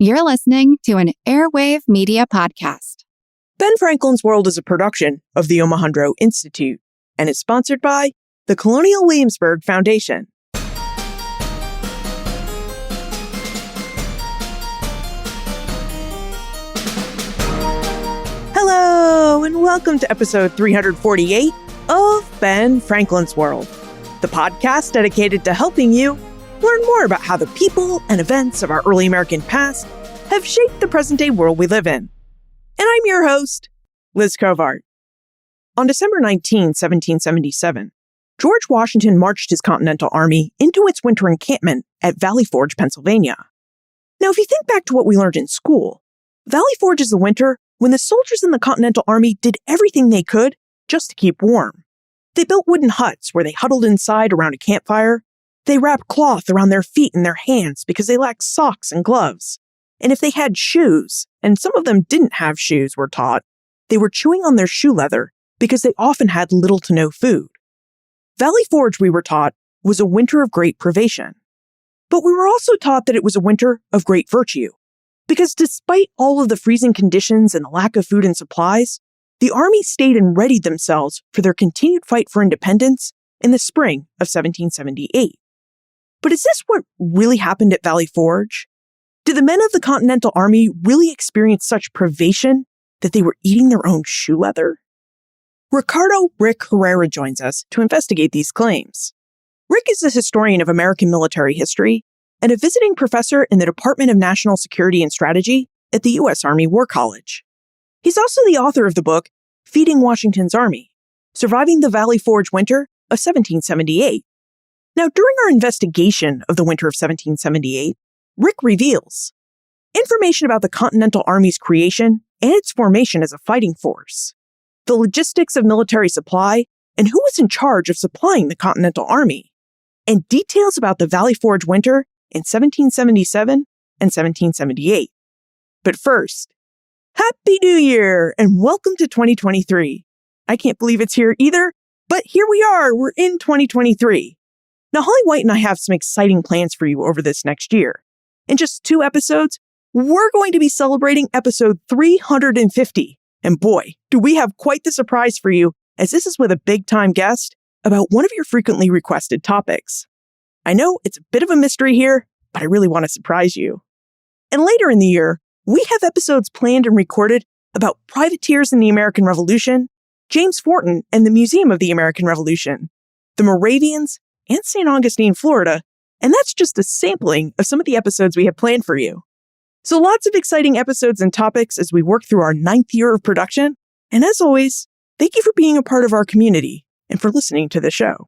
You're listening to an Airwave Media Podcast. Ben Franklin's World is a production of the Omohundro Institute and is sponsored by the Colonial Williamsburg Foundation. Hello, and welcome to episode 348 of Ben Franklin's World, the podcast dedicated to helping you learn more about how the people and events of our early American past have shaped the present-day world we live in. And I'm your host, Liz Covart. On December 19, 1777, George Washington marched his Continental Army into its winter encampment at Valley Forge, Pennsylvania. Now, if you think back to what we learned in school, Valley Forge is the winter when the soldiers in the Continental Army did everything they could just to keep warm. They built wooden huts where they huddled inside around a campfire. They wrapped cloth around their feet and their hands because they lacked socks and gloves. And if they had shoes, and some of them didn't have shoes, we're taught, they were chewing on their shoe leather because they often had little to no food. Valley Forge, we were taught, was a winter of great privation. But we were also taught that it was a winter of great virtue, because despite all of the freezing conditions and the lack of food and supplies, the Army stayed and readied themselves for their continued fight for independence in the spring of 1778. But is this what really happened at Valley Forge? Did the men of the Continental Army really experience such privation that they were eating their own shoe leather? Ricardo "Rick" Herrera joins us to investigate these claims. Rick is a historian of American military history and a visiting professor in the Department of National Security and Strategy at the U.S. Army War College. He's also the author of the book, Feeding Washington's Army, Surviving the Valley Forge Winter of 1778. Now, during our investigation of the winter of 1778, Rick reveals information about the Continental Army's creation and its formation as a fighting force, the logistics of military supply, and who was in charge of supplying the Continental Army, and details about the Valley Forge winter in 1777 and 1778. But first, Happy New Year and welcome to 2023. I can't believe it's here either, but here we are, we're in 2023. Now, Holly White and I have some exciting plans for you over this next year. In just 2 episodes, we're going to be celebrating episode 350. And boy, do we have quite the surprise for you, as this is with a big-time guest about one of your frequently requested topics. I know it's a bit of a mystery here, but I really want to surprise you. And later in the year, we have episodes planned and recorded about privateers in the American Revolution, James Forten and the Museum of the American Revolution, the Moravians, and St. Augustine, Florida, and that's just a sampling of some of the episodes we have planned for you. So lots of exciting episodes and topics as we work through our 9th year of production, and as always, thank you for being a part of our community and for listening to the show.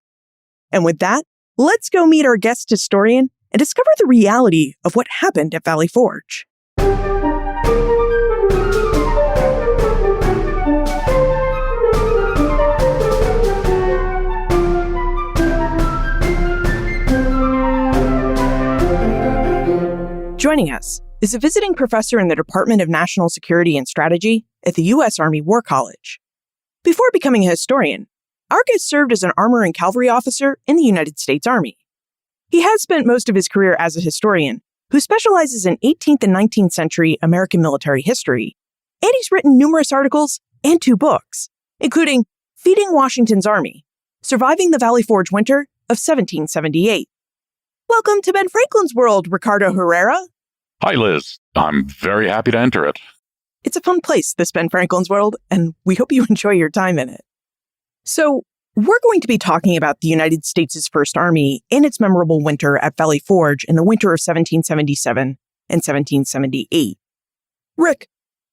And with that, let's go meet our guest historian and discover the reality of what happened at Valley Forge. Joining us is a visiting professor in the Department of National Security and Strategy at the U.S. Army War College. Before becoming a historian, our guest served as an armor and cavalry officer in the United States Army. He has spent most of his career as a historian who specializes in 18th and 19th century American military history, and he's written numerous articles and 2 books, including Feeding Washington's Army, Surviving the Valley Forge Winter of 1778. Welcome to Ben Franklin's World, Ricardo Herrera. Hi, Liz. I'm very happy to enter it. It's a fun place, this Ben Franklin's World, and we hope you enjoy your time in it. So, we're going to be talking about the United States' First Army and its memorable winter at Valley Forge in the winter of 1777 and 1778. Rick,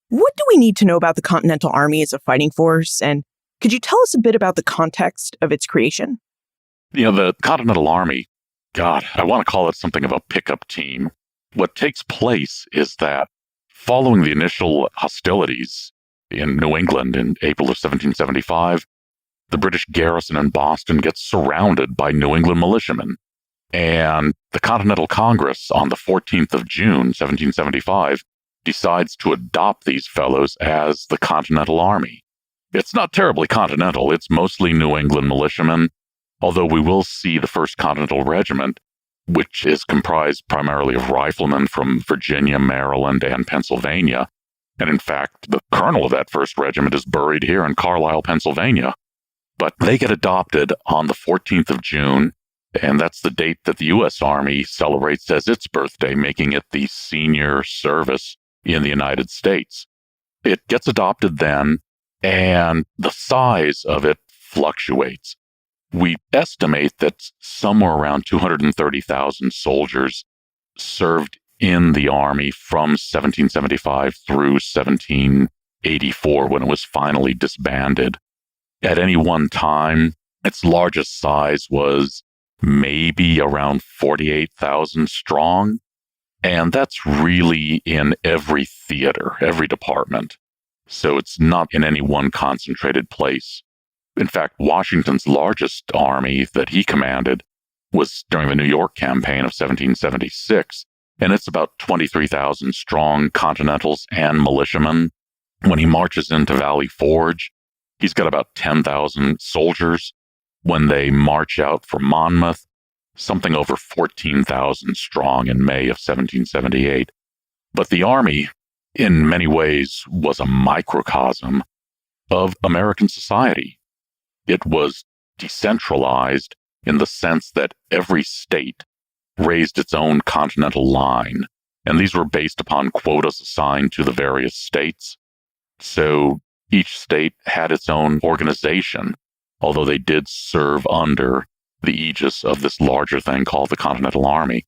what do we need to know about the Continental Army as a fighting force, and could you tell us a bit about the context of its creation? The Continental Army, God, I want to call it something of a pickup team. What takes place is that following the initial hostilities in New England in April of 1775, the British garrison in Boston gets surrounded by New England militiamen. And the Continental Congress on the 14th of June, 1775, decides to adopt these fellows as the Continental Army. It's not terribly continental. It's mostly New England militiamen, although we will see the 1st Continental Regiment which is comprised primarily of riflemen from Virginia, Maryland, and Pennsylvania. And in fact, the colonel of that 1st Regiment is buried here in Carlisle, Pennsylvania. But they get adopted on the 14th of June, and that's the date that the U.S. Army celebrates as its birthday, making it the senior service in the United States. It gets adopted then, and the size of it fluctuates. We estimate that somewhere around 230,000 soldiers served in the Army from 1775 through 1784 when it was finally disbanded. At any one time, its largest size was maybe around 48,000 strong, and that's really in every theater, every department. So it's not in any one concentrated place. In fact, Washington's largest army that he commanded was during the New York campaign of 1776, and it's about 23,000 strong Continentals and militiamen. When he marches into Valley Forge, he's got about 10,000 soldiers. When they march out for Monmouth, something over 14,000 strong in May of 1778. But the Army, in many ways, was a microcosm of American society. It was decentralized in the sense that every state raised its own continental line, and these were based upon quotas assigned to the various states. So each state had its own organization, although they did serve under the aegis of this larger thing called the Continental Army.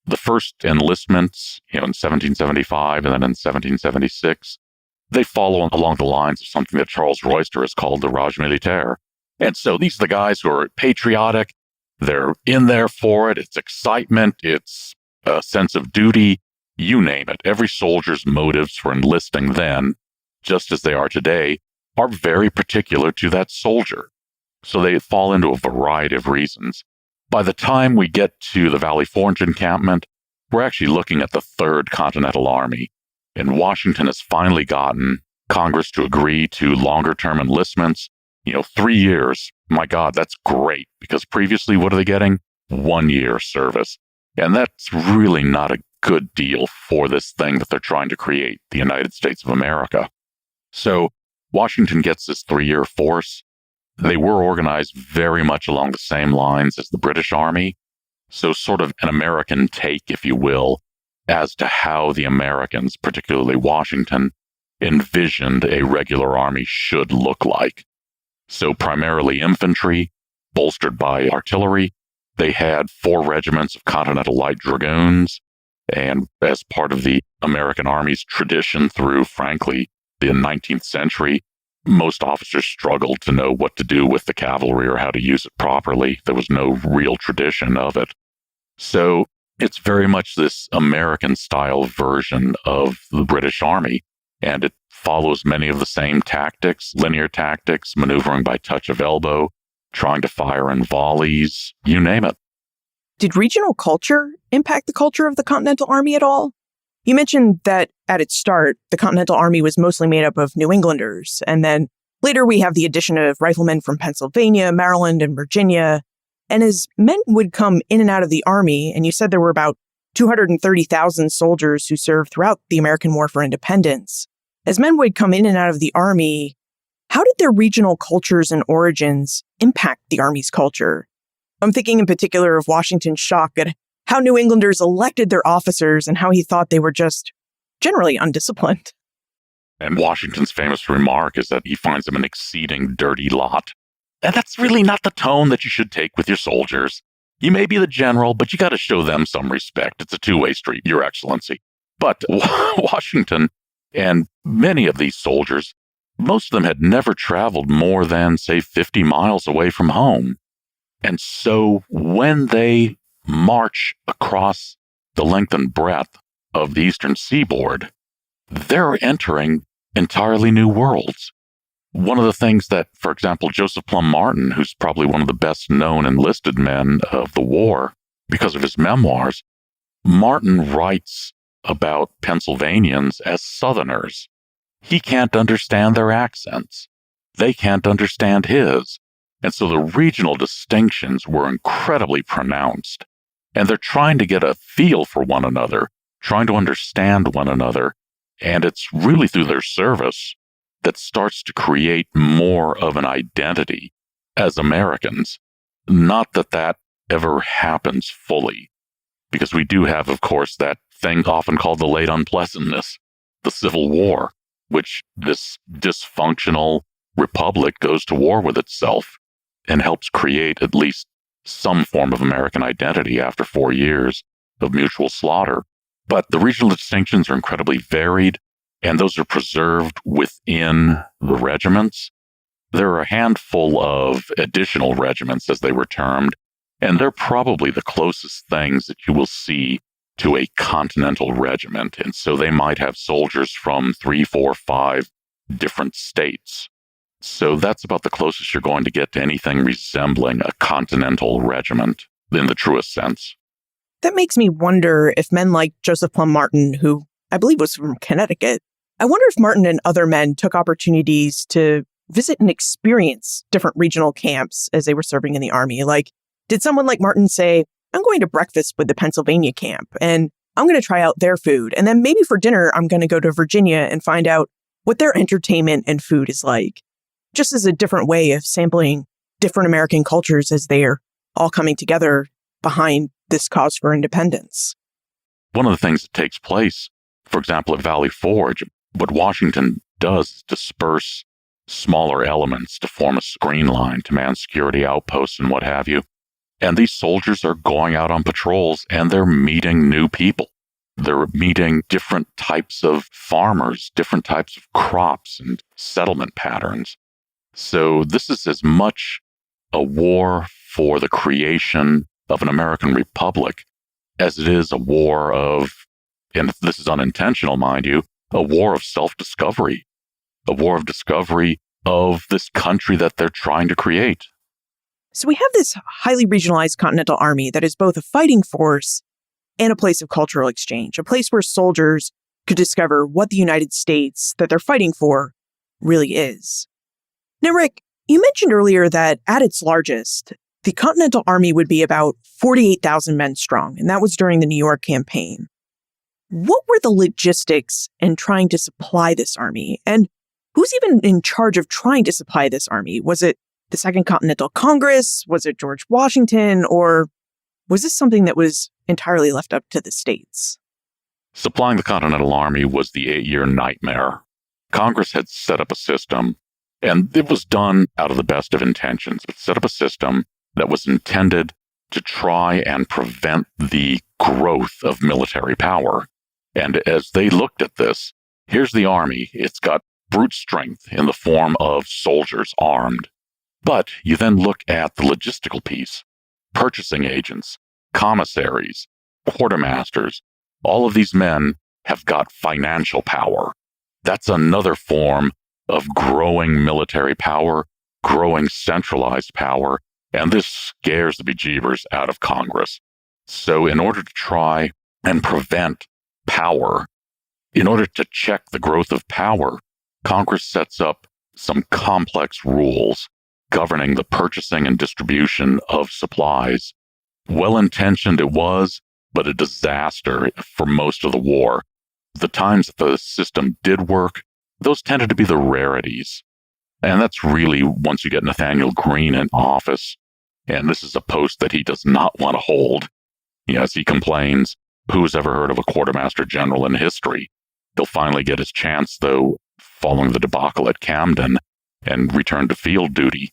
The first enlistments, in 1775 and then in 1776, they follow along the lines of something that Charles Royster has called the Rage Militaire. And so these are the guys who are patriotic. They're in there for it. It's excitement. It's a sense of duty. You name it. Every soldier's motives for enlisting then, just as they are today, are very particular to that soldier. So they fall into a variety of reasons. By the time we get to the Valley Forge encampment, we're actually looking at the 3rd Continental Army. And Washington has finally gotten Congress to agree to longer-term enlistments. 3 years. My God, that's great. Because previously, what are they getting? 1 year service. And that's really not a good deal for this thing that they're trying to create, the United States of America. So Washington gets this 3-year force. They were organized very much along the same lines as the British Army. So sort of an American take, if you will, as to how the Americans, particularly Washington, envisioned a regular army should look like. So primarily infantry, bolstered by artillery. They had 4 regiments of Continental Light Dragoons, and as part of the American Army's tradition through, frankly, the 19th century, most officers struggled to know what to do with the cavalry or how to use it properly. There was no real tradition of it. So it's very much this American-style version of the British Army, and it follows many of the same tactics, linear tactics, maneuvering by touch of elbow, trying to fire in volleys, you name it. Did regional culture impact the culture of the Continental Army at all? You mentioned that at its start, the Continental Army was mostly made up of New Englanders, and then later we have the addition of riflemen from Pennsylvania, Maryland, and Virginia. And as men would come in and out of the Army, and you said there were about 230,000 soldiers who served throughout the American War for Independence. As men would come in and out of the Army, how did their regional cultures and origins impact the Army's culture? I'm thinking in particular of Washington's shock at how New Englanders elected their officers and how he thought they were just generally undisciplined. And Washington's famous remark is that he finds them an exceeding dirty lot. And that's really not the tone that you should take with your soldiers. You may be the general, but you got to show them some respect. It's a two-way street, Your Excellency. But Washington and many of these soldiers, most of them had never traveled more than, say, 50 miles away from home. And so when they march across the length and breadth of the eastern seaboard, they're entering entirely new worlds. One of the things that, for example, Joseph Plum Martin, who's probably one of the best known enlisted men of the war because of his memoirs, Martin writes about Pennsylvanians as Southerners. He can't understand their accents. They can't understand his. And so the regional distinctions were incredibly pronounced. And they're trying to get a feel for one another, trying to understand one another. And it's really through their service that starts to create more of an identity as Americans. Not that that ever happens fully, because we do have, of course, that thing often called the late unpleasantness, the Civil War, which this dysfunctional republic goes to war with itself and helps create at least some form of American identity after 4 years of mutual slaughter. But the regional distinctions are incredibly varied, and those are preserved within the regiments. There are a handful of additional regiments, as they were termed, and they're probably the closest things that you will see to a continental regiment. And so they might have soldiers from 3, 4, 5 different states. So that's about the closest you're going to get to anything resembling a continental regiment in the truest sense. That makes me wonder if men like Joseph Plum Martin, who I believe was from Connecticut, I wonder if Martin and other men took opportunities to visit and experience different regional camps as they were serving in the Army. Like, did someone like Martin say, I'm going to breakfast with the Pennsylvania camp and I'm going to try out their food. And then maybe for dinner, I'm going to go to Virginia and find out what their entertainment and food is like. Just as a different way of sampling different American cultures as they're all coming together behind this cause for independence. One of the things that takes place, for example, at Valley Forge, what Washington does is disperse smaller elements to form a screen line to man security outposts and what have you. And these soldiers are going out on patrols and they're meeting new people. They're meeting different types of farmers, different types of crops and settlement patterns. So this is as much a war for the creation of an American republic as it is a war of, and this is unintentional, mind you, a war of self-discovery, a war of discovery of this country that they're trying to create. So we have this highly regionalized Continental Army that is both a fighting force and a place of cultural exchange, a place where soldiers could discover what the United States that they're fighting for really is. Now, Rick, you mentioned earlier that at its largest, the Continental Army would be about 48,000 men strong, and that was during the New York campaign. What were the logistics in trying to supply this army? And who's even in charge of trying to supply this army? Was it the Second Continental Congress? Was it George Washington? Or was this something that was entirely left up to the states? Supplying the Continental Army was the 8-year nightmare. Congress had set up a system, and it was done out of the best of intentions, but set up a system that was intended to try and prevent the growth of military power. And as they looked at this, here's the army. It's got brute strength in the form of soldiers armed. But you then look at the logistical piece, purchasing agents, commissaries, quartermasters. All of these men have got financial power. That's another form of growing military power, growing centralized power, and this scares the bejeebers out of Congress. So in order to try and prevent power, in order to check the growth of power, Congress sets up some complex rules governing the purchasing and distribution of supplies. Well-intentioned it was, but a disaster for most of the war. The times that the system did work, those tended to be the rarities. And that's really once you get Nathaniel Greene in office, and this is a post that he does not want to hold. As he complains, who's ever heard of a quartermaster general in history? He'll finally get his chance, though, following the debacle at Camden, and return to field duty.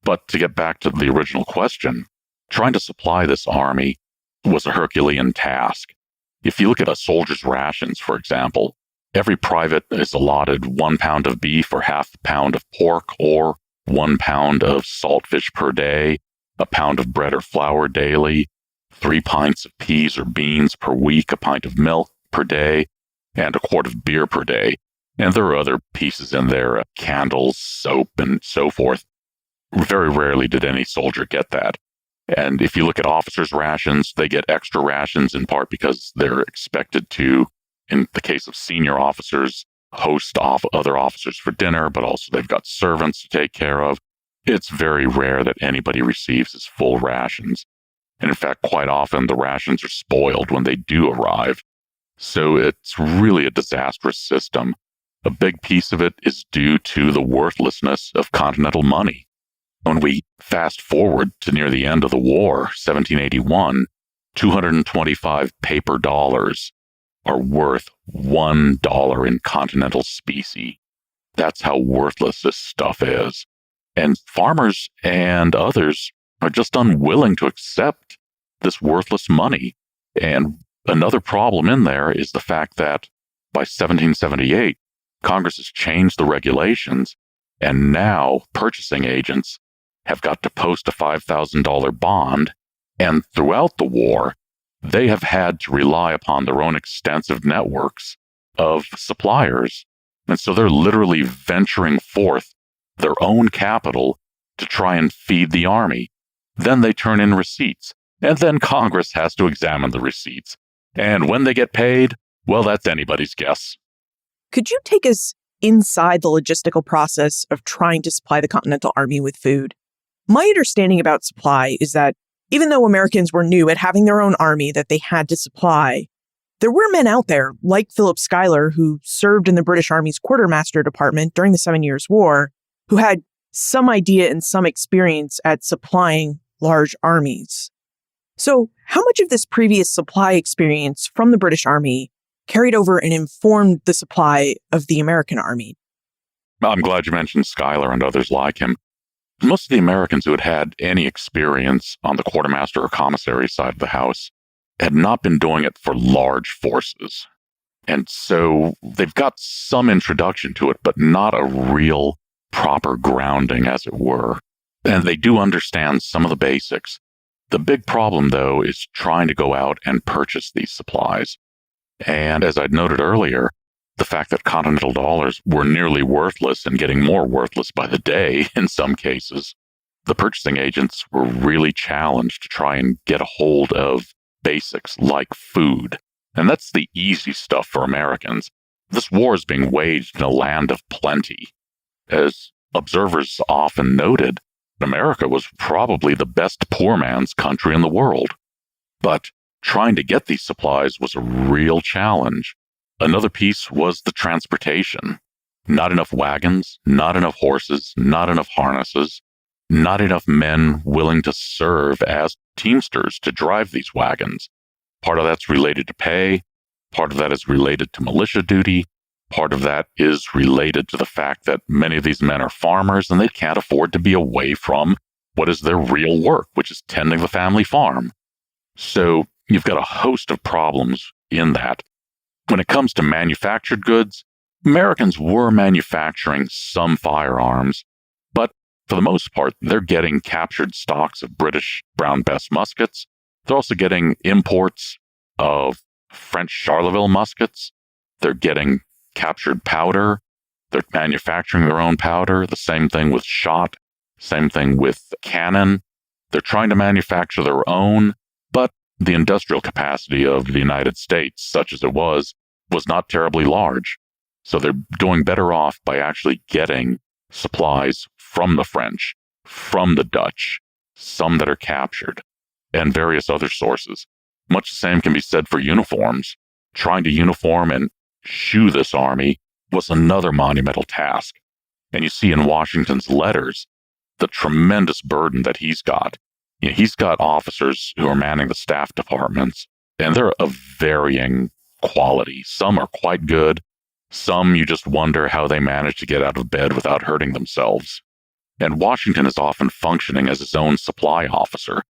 But to get back to the original question, trying to supply this army was a Herculean task. If you look at a soldier's rations, for example, every private is allotted 1 pound of beef or half a pound of pork, or 1 pound of saltfish per day, a pound of bread or flour daily, 3 pints of peas or beans per week, a pint of milk per day, and a quart of beer per day. And there are other pieces in there, candles, soap, and so forth. Very rarely did any soldier get that. And if you look at officers' rations, they get extra rations in part because they're expected to, in the case of senior officers, host other officers for dinner, but also they've got servants to take care of. It's very rare that anybody receives his full rations. And in fact, quite often the rations are spoiled when they do arrive. So it's really a disastrous system. A big piece of it is due to the worthlessness of Continental money. When we fast forward to near the end of the war, 1781, 225 paper dollars are worth $1 in Continental specie. That's how worthless this stuff is. And farmers and others are just unwilling to accept this worthless money. And another problem in there is the fact that by 1778, Congress has changed the regulations, and now purchasing agents have got to post a $5,000 bond, and throughout the war, they have had to rely upon their own extensive networks of suppliers. And so they're literally venturing forth their own capital to try and feed the army. Then they turn in receipts, and then Congress has to examine the receipts. And when they get paid, well, that's anybody's guess. Could you take us inside the logistical process of trying to supply the Continental Army with food? My understanding about supply is that even though Americans were new at having their own army that they had to supply, there were men out there, like Philip Schuyler, who served in the British Army's quartermaster department during the 7 Years' War, who had some idea and some experience at supplying large armies. So how much of this previous supply experience from the British Army carried over and informed the supply of the American Army? I'm glad you mentioned Schuyler and others like him. Most of the Americans who had had any experience on the quartermaster or commissary side of the house had not been doing it for large forces. And so they've got some introduction to it, but not a real proper grounding, as it were. And they do understand some of the basics. The big problem, though, is trying to go out and purchase these supplies. And as I'd noted earlier, the fact that Continental dollars were nearly worthless and getting more worthless by the day in some cases, the purchasing agents were really challenged to try and get a hold of basics like food. And that's the easy stuff for Americans. This war is being waged in a land of plenty. As observers often noted, America was probably the best poor man's country in the world. But trying to get these supplies was a real challenge. Another piece was the transportation. Not enough wagons, not enough horses, not enough harnesses, not enough men willing to serve as teamsters to drive these wagons. Part of that's related to pay, part of that is related to militia duty, part of that is related to the fact that many of these men are farmers and they can't afford to be away from what is their real work, which is tending the family farm. So you've got a host of problems in that. When it comes to manufactured goods, Americans were manufacturing some firearms, but for the most part, they're getting captured stocks of British Brown Bess muskets. They're also getting imports of French Charleville muskets. They're getting captured powder. They're manufacturing their own powder. The same thing with shot. Same thing with cannon. They're trying to manufacture their own, but the industrial capacity of the United States, such as it was not terribly large. So they're doing better off by actually getting supplies from the French, from the Dutch, some that are captured, and various other sources. Much the same can be said for uniforms. Trying to uniform and shoe this army was another monumental task. And you see in Washington's letters the tremendous burden that he's got. You know, he's got officers who are manning the staff departments, and they're of varying quality. Some are quite good. Some you just wonder how they manage to get out of bed without hurting themselves. And Washington is often functioning as his own supply officer.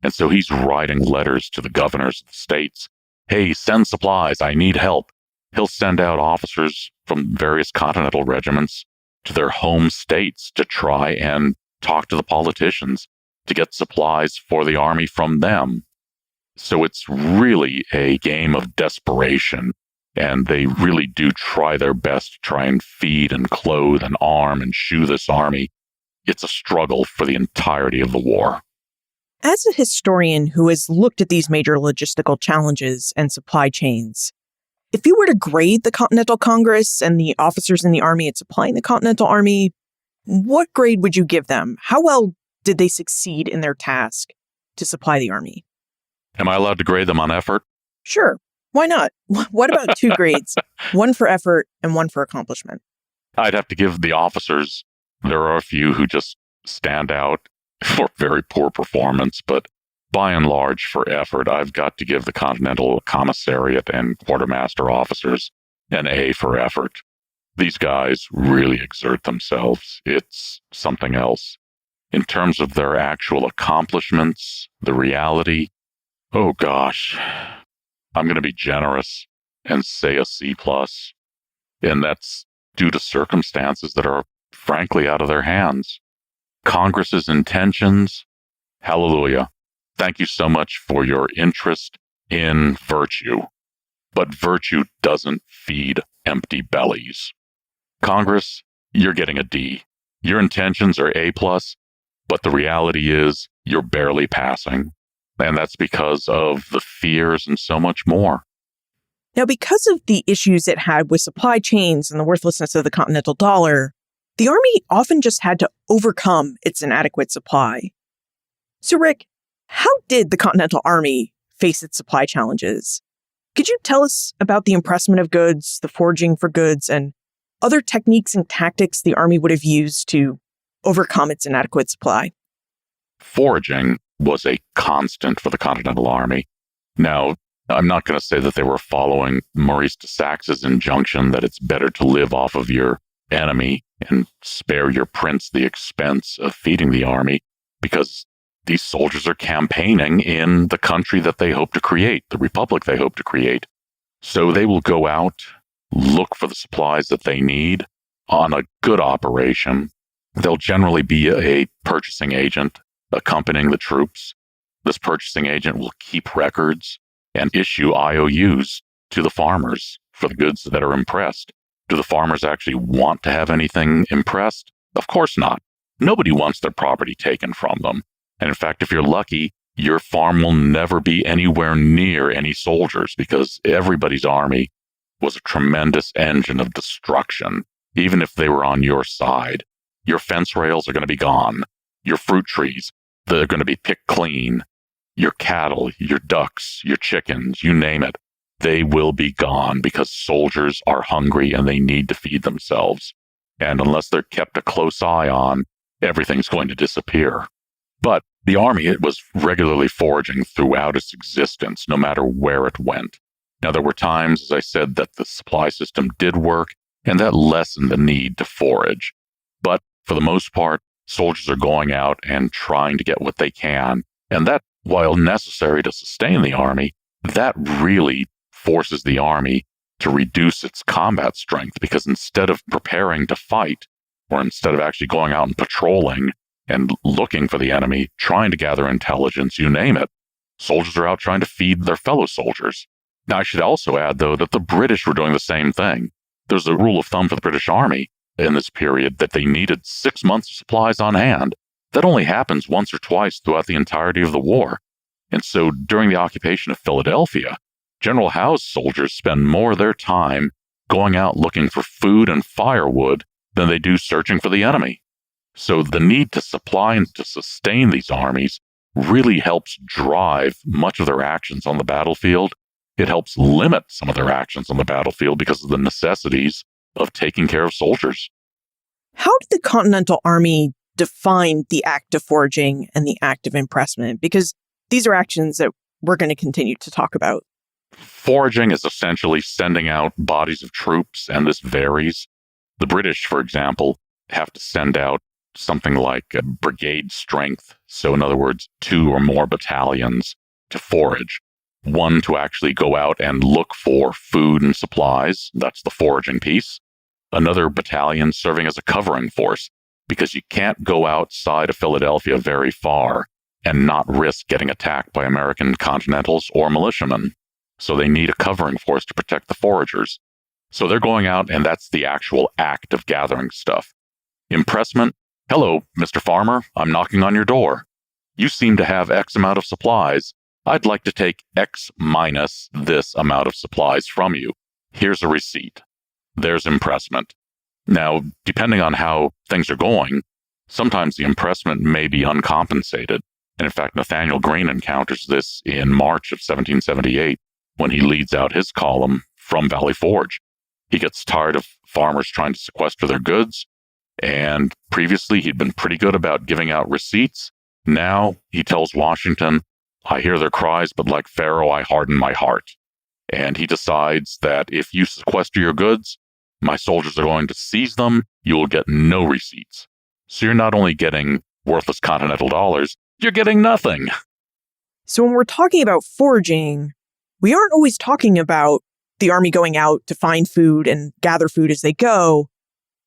And so he's writing letters to the governors of the states. Hey, send supplies. I need help. He'll send out officers from various Continental regiments to their home states to try and talk to the politicians to get supplies for the army from them. So it's really a game of desperation, and they really do try their best to try and feed and clothe and arm and shoe this army. It's a struggle for the entirety of the war. As a historian who has looked at these major logistical challenges and supply chains, if you were to grade the Continental Congress and the officers in the army at supplying the Continental Army, what grade would you give them? How well did they succeed in their task to supply the army? Am I allowed to grade them on effort? Sure. Why not? What about 2 grades? One for effort and one for accomplishment. I'd have to give the officers, there are a few who just stand out for very poor performance, but by and large, for effort, I've got to give the Continental Commissariat and Quartermaster officers an A for effort. These guys really exert themselves. It's something else. In terms of their actual accomplishments, the reality, oh gosh, I'm going to be generous and say a C+. And that's due to circumstances that are frankly out of their hands. Congress's intentions, hallelujah. Thank you so much for your interest in virtue. But virtue doesn't feed empty bellies. Congress, you're getting a D. Your intentions are A+, but the reality is you're barely passing. And that's because of the fears and so much more. Now, because of the issues it had with supply chains and the worthlessness of the continental dollar, the Army often just had to overcome its inadequate supply. So, Rick, how did the Continental Army face its supply challenges? Could you tell us about the impressment of goods, the foraging for goods, and other techniques and tactics the Army would have used to overcome its inadequate supply? Foraging was a constant for the Continental Army. Now, I'm not going to say that they were following Maurice de Sax's injunction that it's better to live off of your enemy and spare your prince the expense of feeding the army, because these soldiers are campaigning in the country that they hope to create, the republic they hope to create. So they will go out, look for the supplies that they need on a good operation. There'll generally be a purchasing agent accompanying the troops. This purchasing agent will keep records and issue IOUs to the farmers for the goods that are impressed. Do the farmers actually want to have anything impressed? Of course not. Nobody wants their property taken from them. And in fact, if you're lucky, your farm will never be anywhere near any soldiers, because everybody's army was a tremendous engine of destruction, even if they were on your side. Your fence rails are going to be gone. Your fruit trees, they're going to be picked clean. Your cattle, your ducks, your chickens, you name it, they will be gone because soldiers are hungry and they need to feed themselves. And unless they're kept a close eye on, everything's going to disappear. But the army, it was regularly foraging throughout its existence, no matter where it went. Now, there were times, as I said, that the supply system did work, and that lessened the need to forage. But for the most part, soldiers are going out and trying to get what they can. And that, while necessary to sustain the army, that really forces the army to reduce its combat strength, because instead of preparing to fight, or instead of actually going out and patrolling and looking for the enemy, trying to gather intelligence, you name it, soldiers are out trying to feed their fellow soldiers. Now, I should also add, though, that the British were doing the same thing. There's a rule of thumb for the British Army in this period that they needed 6 months of supplies on hand. That only happens once or twice throughout the entirety of the war. And so during the occupation of Philadelphia, General Howe's soldiers spend more of their time going out looking for food and firewood than they do searching for the enemy. So the need to supply and to sustain these armies really helps drive much of their actions on the battlefield. It helps limit some of their actions on the battlefield because of the necessities of taking care of soldiers. How did the Continental Army define the act of foraging and the act of impressment? Because these are actions that we're going to continue to talk about. Foraging is essentially sending out bodies of troops, and this varies. The British, for example, have to send out something like a brigade strength. So in other words, 2 or more battalions to forage. One to actually go out and look for food and supplies. That's the foraging piece. Another battalion serving as a covering force, because you can't go outside of Philadelphia very far and not risk getting attacked by American Continentals or militiamen. So they need a covering force to protect the foragers. So they're going out, and that's the actual act of gathering stuff. Impressment. Hello, Mr. Farmer, I'm knocking on your door. You seem to have X amount of supplies. I'd like to take X minus this amount of supplies from you. Here's a receipt. There's impressment. Now, depending on how things are going, sometimes the impressment may be uncompensated. And in fact, Nathaniel Greene encounters this in March of 1778 when he leads out his column from Valley Forge. He gets tired of farmers trying to sequester their goods, and previously he'd been pretty good about giving out receipts. Now he tells Washington, I hear their cries, but like Pharaoh, I harden my heart. And he decides that if you sequester your goods, my soldiers are going to seize them. You will get no receipts. So you're not only getting worthless continental dollars, you're getting nothing. So when we're talking about foraging, we aren't always talking about the army going out to find food and gather food as they go.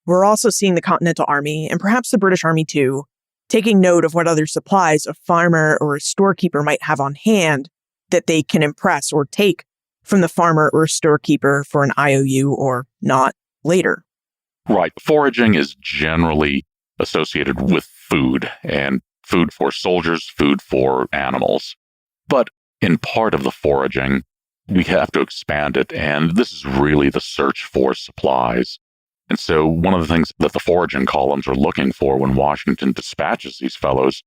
We're also seeing the Continental Army, and perhaps the British Army too, taking note of what other supplies a farmer or a storekeeper might have on hand that they can impress or take from the farmer or storekeeper for an IOU or not later. Right. Foraging is generally associated with food, and food for soldiers, food for animals. But in part of the foraging, we have to expand it, and this is really the search for supplies. And so one of the things that the foraging columns are looking for when Washington dispatches these fellows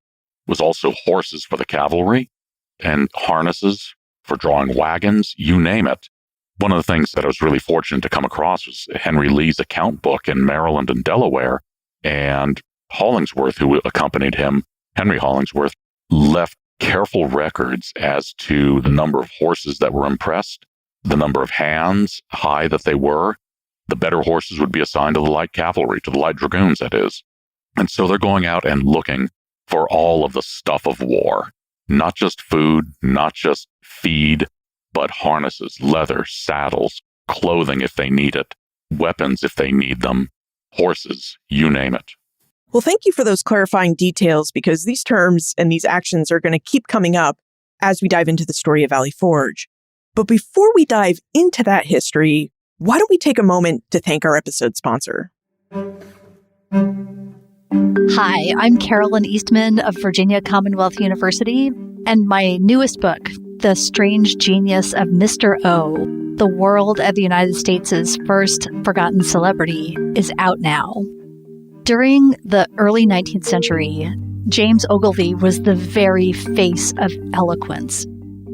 was also horses for the cavalry and harnesses for drawing wagons, you name it. One of the things that I was really fortunate to come across was Henry Lee's account book in Maryland and Delaware, and Hollingsworth, who accompanied him, Henry Hollingsworth, left careful records as to the number of horses that were impressed, the number of hands, high that they were. The better horses would be assigned to the light cavalry, to the light dragoons, that is. And so they're going out and looking for all of the stuff of war, not just food, not just feed, but harnesses, leather, saddles, clothing if they need it, weapons if they need them, horses, you name it. Well, thank you for those clarifying details, because these terms and these actions are going to keep coming up as we dive into the story of Valley Forge. But before we dive into that history, why don't we take a moment to thank our episode sponsor? Hi, I'm Carolyn Eastman of Virginia Commonwealth University, and my newest book, The Strange Genius of Mr. O, The World of the United States' First Forgotten Celebrity, is out now. During the early 19th century, James Ogilvy was the very face of eloquence.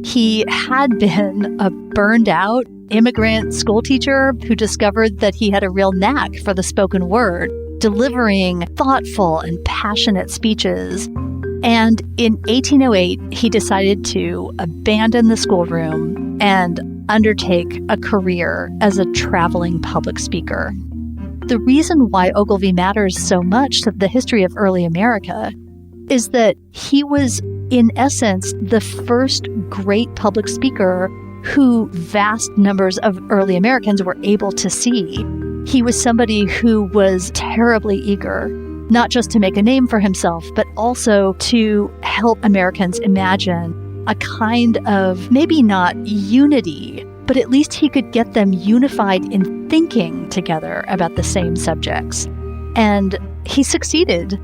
He had been a burned-out immigrant schoolteacher who discovered that he had a real knack for the spoken word, delivering thoughtful and passionate speeches. And in 1808, he decided to abandon the schoolroom and undertake a career as a traveling public speaker. The reason why Ogilvy matters so much to the history of early America is that he was, in essence, the first great public speaker who vast numbers of early Americans were able to see. He was somebody who was terribly eager, not just to make a name for himself, but also to help Americans imagine a kind of, maybe not unity, but at least he could get them unified in thinking together about the same subjects. And he succeeded.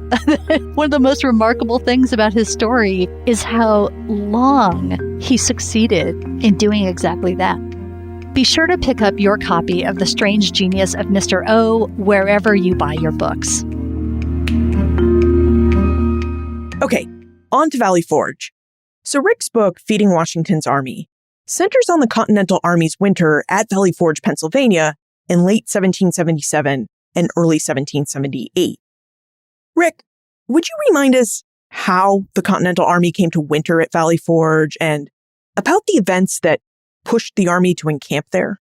One of the most remarkable things about his story is how long he succeeded in doing exactly that. Be sure to pick up your copy of The Strange Genius of Mr. O wherever you buy your books. Okay, on to Valley Forge. So Rick's book, Feeding Washington's Army, centers on the Continental Army's winter at Valley Forge, Pennsylvania in late 1777 and early 1778. Rick, would you remind us how the Continental Army came to winter at Valley Forge and about the events that pushed the army to encamp there?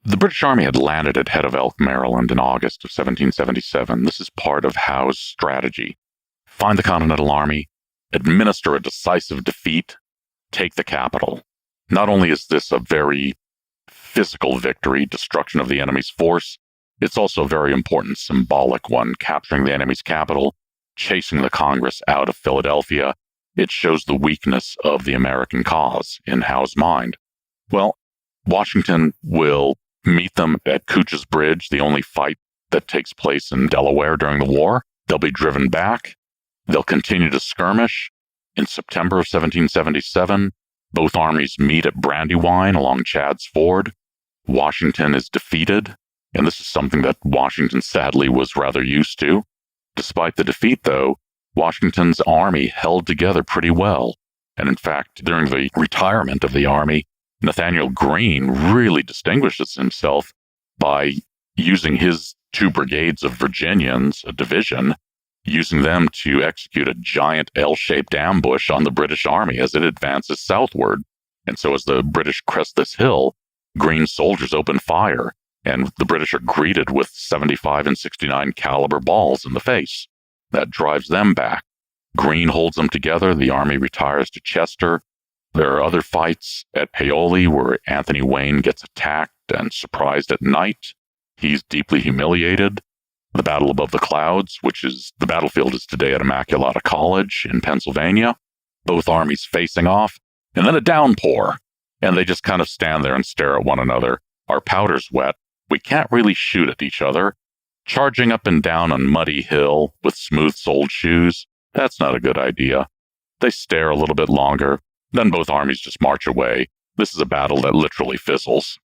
The British Army had landed at Head of Elk, Maryland in August of 1777. This is part of Howe's strategy. Find the Continental Army, administer a decisive defeat, take the capital. Not only is this a very physical victory, destruction of the enemy's force, it's also a very important symbolic one, capturing the enemy's capital, chasing the Congress out of Philadelphia. It shows the weakness of the American cause in Howe's mind. Well, Washington will meet them at Couch's Bridge, the only fight that takes place in Delaware during the war. They'll be driven back. They'll continue to skirmish. In September of 1777, both armies meet at Brandywine along Chad's Ford. Washington is defeated, and this is something that Washington sadly was rather used to. Despite the defeat, though, Washington's army held together pretty well. And in fact, during the retirement of the army, Nathaniel Greene really distinguishes himself by using his 2 brigades of Virginians, a division, using them to execute a giant L-shaped ambush on the British army as it advances southward. And so as the British crest this hill, Greene's soldiers open fire, and the British are greeted with 75 and 69 caliber balls in the face. That drives them back. Greene holds them together. The army retires to Chester. There are other fights at Paoli where Anthony Wayne gets attacked and surprised at night. He's deeply humiliated. The Battle Above the Clouds, which is the battlefield is today at Immaculata College in Pennsylvania. Both armies facing off, and then a downpour. And they just kind of stand there and stare at one another. Our powder's wet. We can't really shoot at each other. Charging up and down a muddy hill with smooth-soled shoes, that's not a good idea. They stare a little bit longer, then both armies just march away. This is a battle that literally fizzles.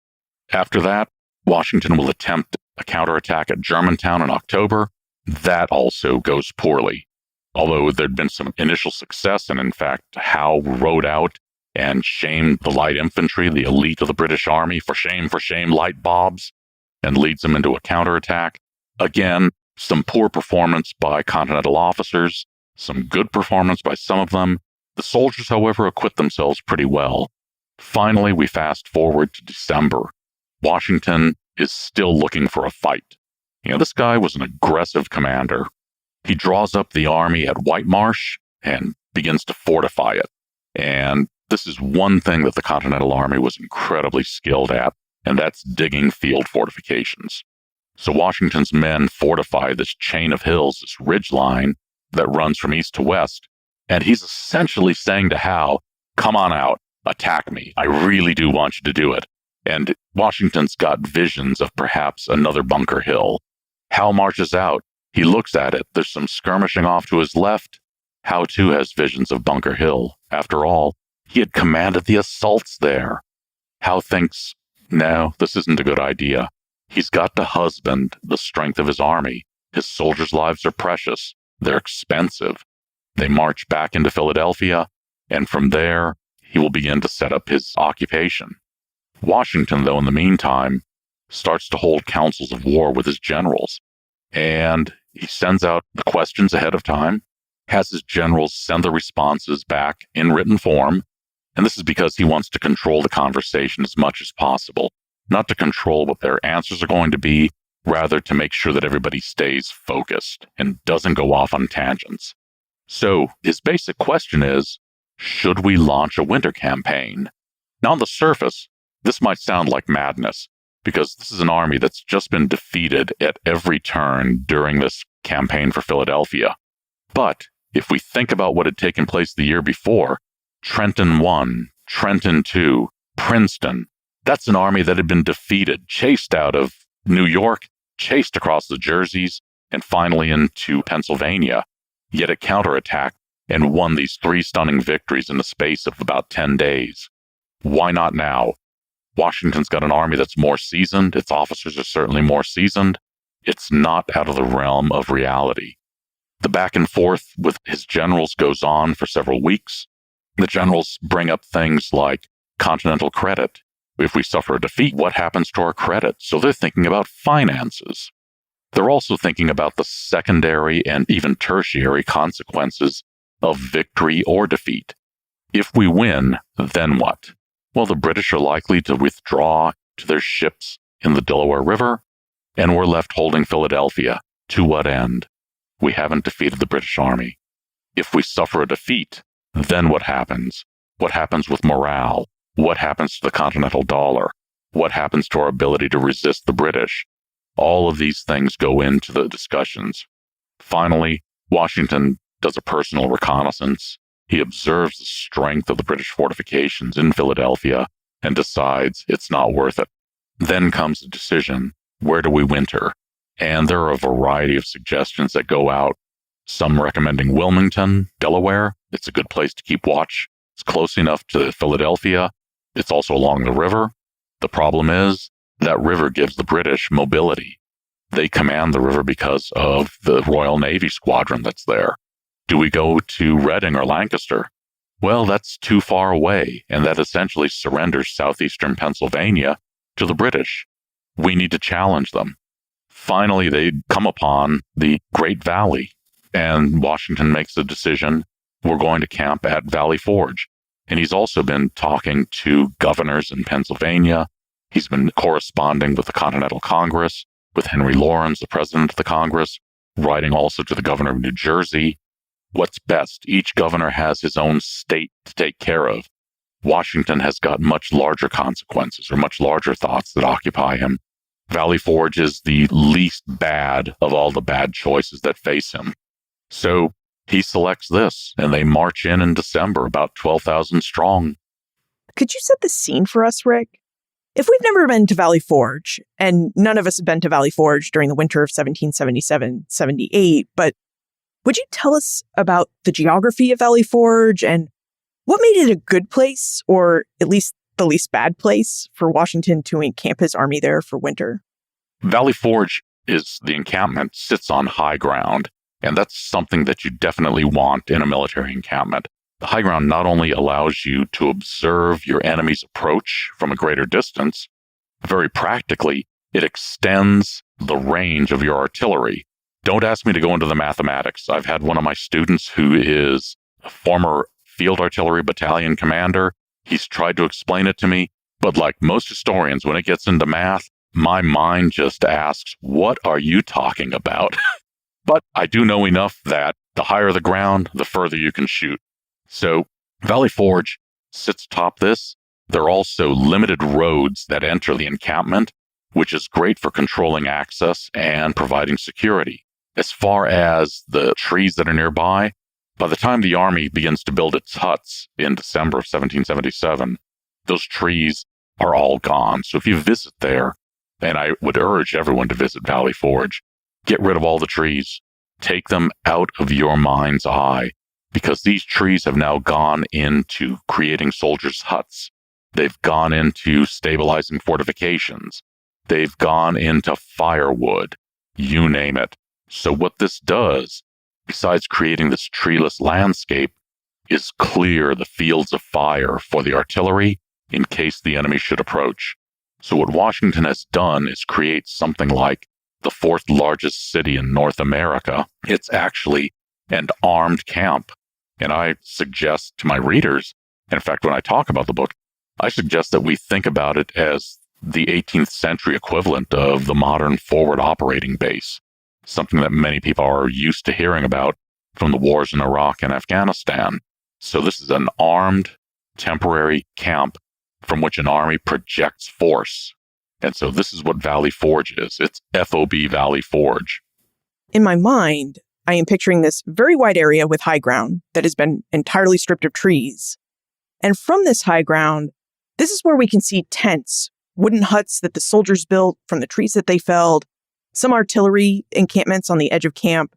After that, Washington will attempt a counterattack at Germantown in October. That also goes poorly. Although there'd been some initial success, and in fact, Howe rode out and shamed the light infantry, the elite of the British Army, for shame, light bobs, and leads them into a counterattack. Again, some poor performance by Continental officers, some good performance by some of them. The soldiers, however, acquit themselves pretty well. Finally, we fast forward to December. Washington is still looking for a fight. This guy was an aggressive commander. He draws up the army at White Marsh and begins to fortify it. And this is one thing that the Continental Army was incredibly skilled at, and that's digging field fortifications. So Washington's men fortify this chain of hills, this ridge line that runs from east to west, and he's essentially saying to Howe, come on out, attack me. I really do want you to do it. And Washington's got visions of perhaps another Bunker Hill. Howe marches out. He looks at it. There's some skirmishing off to his left. Howe, too, has visions of Bunker Hill. After all, he had commanded the assaults there. Howe thinks, no, this isn't a good idea. He's got to husband the strength of his army. His soldiers' lives are precious. They're expensive. They march back into Philadelphia, and from there, he will begin to set up his occupation. Washington, though, in the meantime, starts to hold councils of war with his generals, and he sends out the questions ahead of time, has his generals send the responses back in written form, and this is because he wants to control the conversation as much as possible, not to control what their answers are going to be, rather to make sure that everybody stays focused and doesn't go off on tangents. So his basic question is, should we launch a winter campaign? Now, on the surface, this might sound like madness, because this is an army that's just been defeated at every turn during this campaign for Philadelphia. But if we think about what had taken place the year before, Trenton 1, Trenton 2, Princeton, that's an army that had been defeated, chased out of New York, chased across the Jerseys, and finally into Pennsylvania, yet it counterattacked and won these 3 stunning victories in the space of about 10 days. Why not now? Washington's got an army that's more seasoned. Its officers are certainly more seasoned. It's not out of the realm of reality. The back and forth with his generals goes on for several weeks. The generals bring up things like continental credit. If we suffer a defeat, what happens to our credit? So they're thinking about finances. They're also thinking about the secondary and even tertiary consequences of victory or defeat. If we win, then what? Well, the British are likely to withdraw to their ships in the Delaware River, and we're left holding Philadelphia. To what end? We haven't defeated the British Army. If we suffer a defeat, then what happens? What happens with morale? What happens to the continental dollar? What happens to our ability to resist the British? All of these things go into the discussions. Finally, Washington does a personal reconnaissance. He observes the strength of the British fortifications in Philadelphia and decides it's not worth it. Then comes the decision, where do we winter? And there are a variety of suggestions that go out, some recommending Wilmington, Delaware. It's a good place to keep watch. It's close enough to Philadelphia. It's also along the river. The problem is that river gives the British mobility. They command the river because of the Royal Navy squadron that's there. Do we go to Reading or Lancaster? Well, that's too far away, and that essentially surrenders southeastern Pennsylvania to the British. We need to challenge them. Finally, they come upon the Great Valley, and Washington makes a decision. We're going to camp at Valley Forge. And he's also been talking to governors in Pennsylvania. He's been corresponding with the Continental Congress, with Henry Laurens, the president of the Congress, writing also to the governor of New Jersey. What's best? Each governor has his own state to take care of. Washington has got much larger consequences or much larger thoughts that occupy him. Valley Forge is the least bad of all the bad choices that face him. So he selects this, and they march in December, about 12,000 strong. Could you set the scene for us, Rick? If we've never been to Valley Forge, and none of us have been to Valley Forge during the winter of 1777-78, but would you tell us about the geography of Valley Forge and what made it a good place, or at least the least bad place, for Washington to encamp his army there for winter? Valley Forge is the encampment, sits on high ground, and that's something that you definitely want in a military encampment. The high ground not only allows you to observe your enemy's approach from a greater distance, very practically, it extends the range of your artillery. Don't ask me to go into the mathematics. I've had one of my students who is a former field artillery battalion commander. He's tried to explain it to me, but like most historians, when it gets into math, my mind just asks, what are you talking about? But I do know enough that the higher the ground, the further you can shoot. So Valley Forge sits atop this. There are also limited roads that enter the encampment, which is great for controlling access and providing security. As far as the trees that are nearby, by the time the army begins to build its huts in December of 1777, those trees are all gone. So if you visit there, and I would urge everyone to visit Valley Forge, get rid of all the trees. Take them out of your mind's eye, because these trees have now gone into creating soldiers' huts. They've gone into stabilizing fortifications. They've gone into firewood. You name it. So what this does, besides creating this treeless landscape, is clear the fields of fire for the artillery in case the enemy should approach. So what Washington has done is create something like the fourth largest city in North America. It's actually an armed camp. And I suggest to my readers, in fact, when I talk about the book, I suggest that we think about it as the 18th century equivalent of the modern forward operating base, something that many people are used to hearing about from the wars in Iraq and Afghanistan. So this is an armed, temporary camp from which an army projects force. And so this is what Valley Forge is. It's FOB Valley Forge. In my mind, I am picturing this very wide area with high ground that has been entirely stripped of trees. And from this high ground, this is where we can see tents, wooden huts that the soldiers built from the trees that they felled, some artillery encampments on the edge of camp.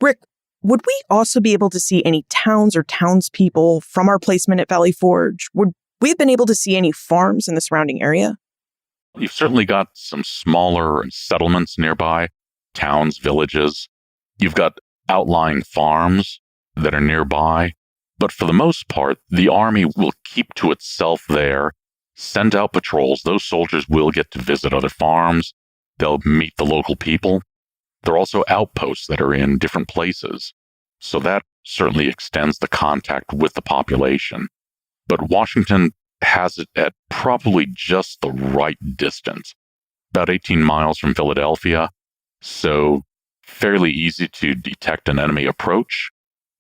Rick, would we also be able to see any towns or townspeople from our placement at Valley Forge? Would we have been able to see any farms in the surrounding area? You've certainly got some smaller settlements nearby, towns, villages. You've got outlying farms that are nearby. But for the most part, the army will keep to itself there, send out patrols. Those soldiers will get to visit other farms. They'll meet the local people. There are also outposts that are in different places. So that certainly extends the contact with the population. But Washington has it at probably just the right distance, about 18 miles from Philadelphia. So fairly easy to detect an enemy approach.